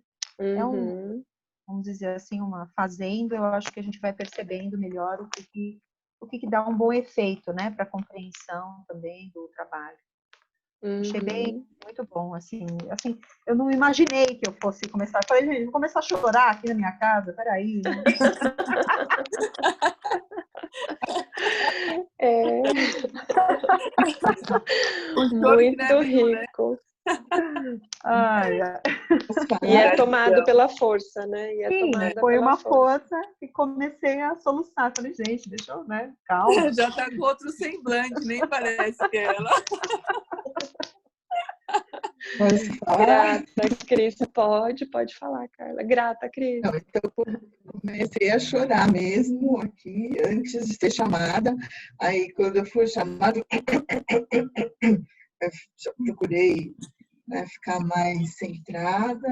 Vamos dizer assim, uma fazenda, eu acho que a gente vai percebendo melhor o que dá um bom efeito, né, para a compreensão também do trabalho. Achei bem, muito bom, assim, eu não imaginei que eu fosse começar, eu falei, gente, vou começar a chorar aqui na minha casa, peraí, né? É. Muito rico. Ai, ai. E é tomado pela força, né? E é Sim, tomada foi pela uma força e comecei a soluçar. Falei, gente, deixa eu, né? Calma. Já tá com outro semblante, nem parece que é ela. Grata, Cris. Pode falar, Carla. Grata, Cris. Não, então eu comecei a chorar mesmo aqui, antes de ser chamada. Aí, quando eu fui chamada, eu já procurei, né, ficar mais centrada,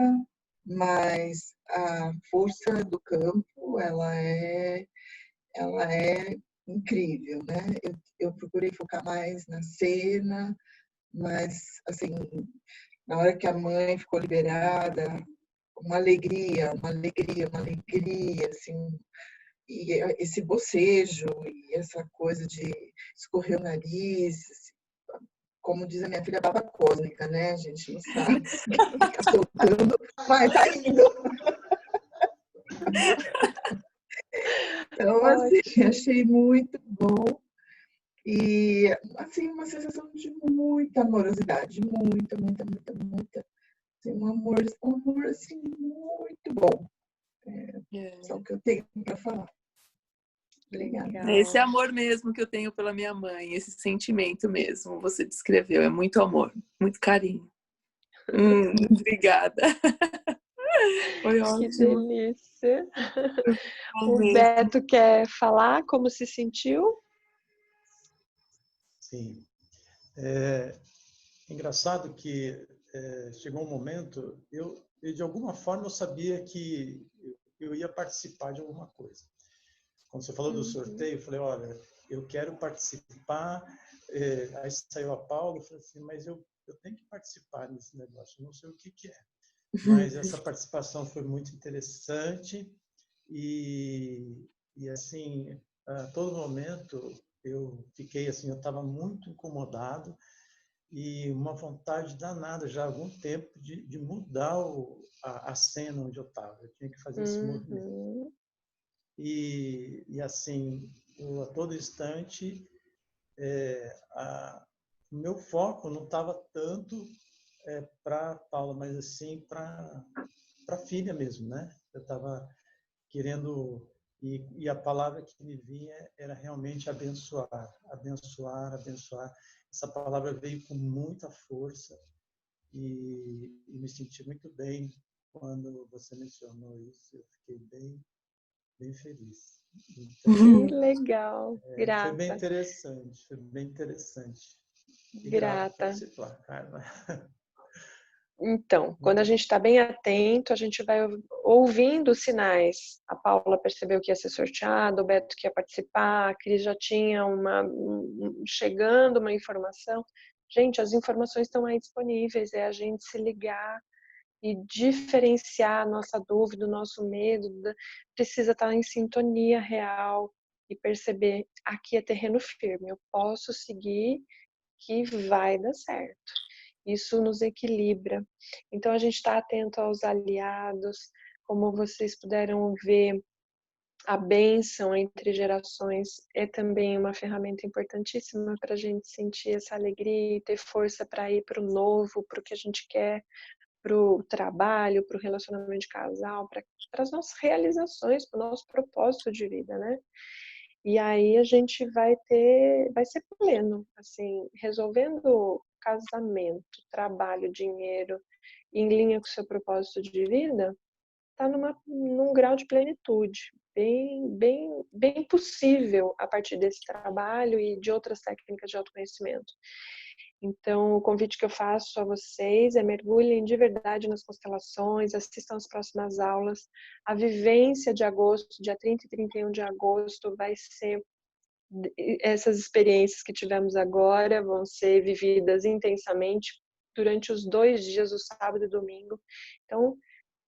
mas a força do campo, ela é incrível, né? Eu procurei focar mais na cena, mas, assim, na hora que a mãe ficou liberada, uma alegria, assim, e esse bocejo, e essa coisa de escorrer o nariz, assim, como diz a minha filha, baba cósmica, né? A gente não sabe se fica soltando, mas tá indo. Então, assim, achei muito bom. E, assim, uma sensação de muita amorosidade, muita. Assim, um amor, assim, muito bom. Só o que eu tenho para falar. Obrigada. É esse amor mesmo que eu tenho pela minha mãe, esse sentimento mesmo, você descreveu. É muito amor, muito carinho. Obrigada. Foi ótimo. Que delícia. O mesmo. Beto quer falar como se sentiu? Sim. É engraçado que chegou um momento, eu de alguma forma eu sabia que eu ia participar de alguma coisa. Quando você falou do sorteio, eu falei, olha, eu quero participar. Aí saiu a Paula, eu falei assim, mas eu tenho que participar desse negócio, eu não sei o que é. Mas essa participação foi muito interessante e assim, a todo momento eu fiquei assim, eu estava muito incomodado e uma vontade danada já há algum tempo de mudar a cena onde eu estava. Eu tinha que fazer esse movimento. E assim, a todo instante, o meu foco não estava tanto para Paula, mas assim para a filha mesmo, né? Eu estava querendo, e a palavra que me vinha era realmente abençoar. Essa palavra veio com muita força e me senti muito bem quando você mencionou isso. Eu fiquei bem feliz. Então, que legal, grata. Foi bem interessante. E Grata. Por participar, Carla. Então, quando a gente está bem atento, a gente vai ouvindo os sinais. A Paula percebeu que ia ser sorteado, o Beto que ia participar, a Cris já tinha chegando uma informação. Gente, as informações estão aí disponíveis, é a gente se ligar e diferenciar a nossa dúvida, o nosso medo, precisa estar em sintonia real e perceber, aqui é terreno firme, eu posso seguir que vai dar certo. Isso nos equilibra. Então, a gente está atento aos aliados, como vocês puderam ver, a bênção entre gerações é também uma ferramenta importantíssima para a gente sentir essa alegria e ter força para ir para o novo, para o que a gente quer, para o trabalho, para o relacionamento de casal, para as nossas realizações, para o nosso propósito de vida, né? E aí a gente vai ser pleno, assim, resolvendo casamento, trabalho, dinheiro, em linha com o seu propósito de vida, está num grau de plenitude, bem possível a partir desse trabalho e de outras técnicas de autoconhecimento. Então, o convite que eu faço a vocês é mergulhem de verdade nas constelações, assistam as próximas aulas. A vivência de agosto, dia 30 e 31 de agosto, vai ser essas experiências que tivemos agora, vão ser vividas intensamente durante os 2 dias, o sábado e domingo. Então,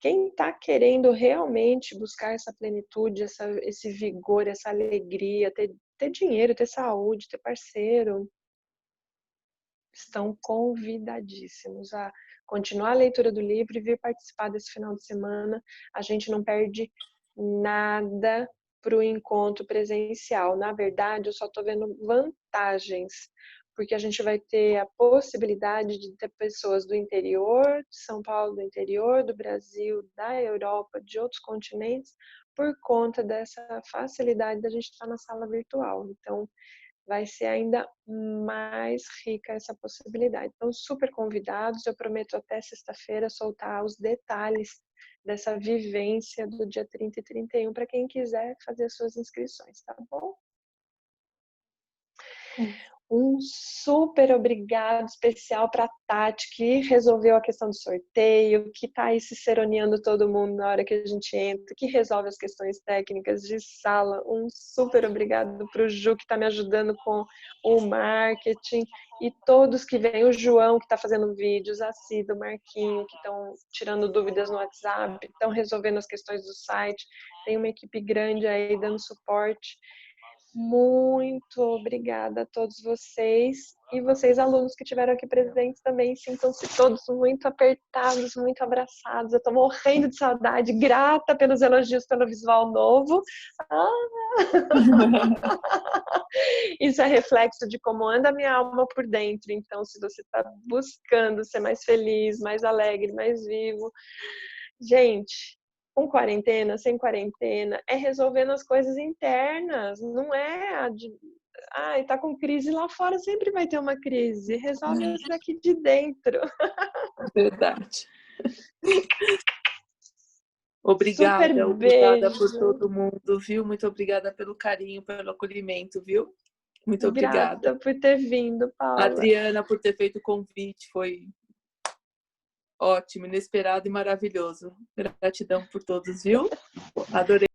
quem está querendo realmente buscar essa plenitude, esse vigor, essa alegria, ter dinheiro, ter saúde, ter parceiro, estão convidadíssimos a continuar a leitura do livro e vir participar desse final de semana. A gente não perde nada para o encontro presencial. Na verdade, eu só estou vendo vantagens, porque a gente vai ter a possibilidade de ter pessoas do interior, de São Paulo, do interior do Brasil, da Europa, de outros continentes, por conta dessa facilidade da gente estar na sala virtual. Então, vai ser ainda mais rica essa possibilidade. Então, super convidados, eu prometo até sexta-feira soltar os detalhes dessa vivência do dia 30 e 31 para quem quiser fazer as suas inscrições, tá bom? Um super obrigado especial para a Tati, que resolveu a questão do sorteio, que está aí ciceroneando todo mundo na hora que a gente entra, que resolve as questões técnicas de sala. Um super obrigado para o Ju, que está me ajudando com o marketing, e todos que vêm, o João, que está fazendo vídeos, a Cida, o Marquinho, que estão tirando dúvidas no WhatsApp, estão resolvendo as questões do site. Tem uma equipe grande aí dando suporte. Muito obrigada a todos vocês, e vocês alunos que estiveram aqui presentes também, sintam-se todos muito apertados, muito abraçados. Eu estou morrendo de saudade, grata pelos elogios pelo visual novo. Isso é reflexo de como anda a minha alma por dentro. Então, se você está buscando ser mais feliz, mais alegre, mais vivo, gente, com quarentena, sem quarentena, é resolvendo as coisas internas, não é tá com crise lá fora, sempre vai ter uma crise, resolve isso daqui de dentro. Verdade. Obrigada, obrigada por todo mundo, viu? Muito obrigada pelo carinho, pelo acolhimento, viu? Muito obrigada. Grata por ter vindo, Paula. Adriana, por ter feito o convite, foi ótimo, inesperado e maravilhoso. Gratidão por todos, viu? Adorei.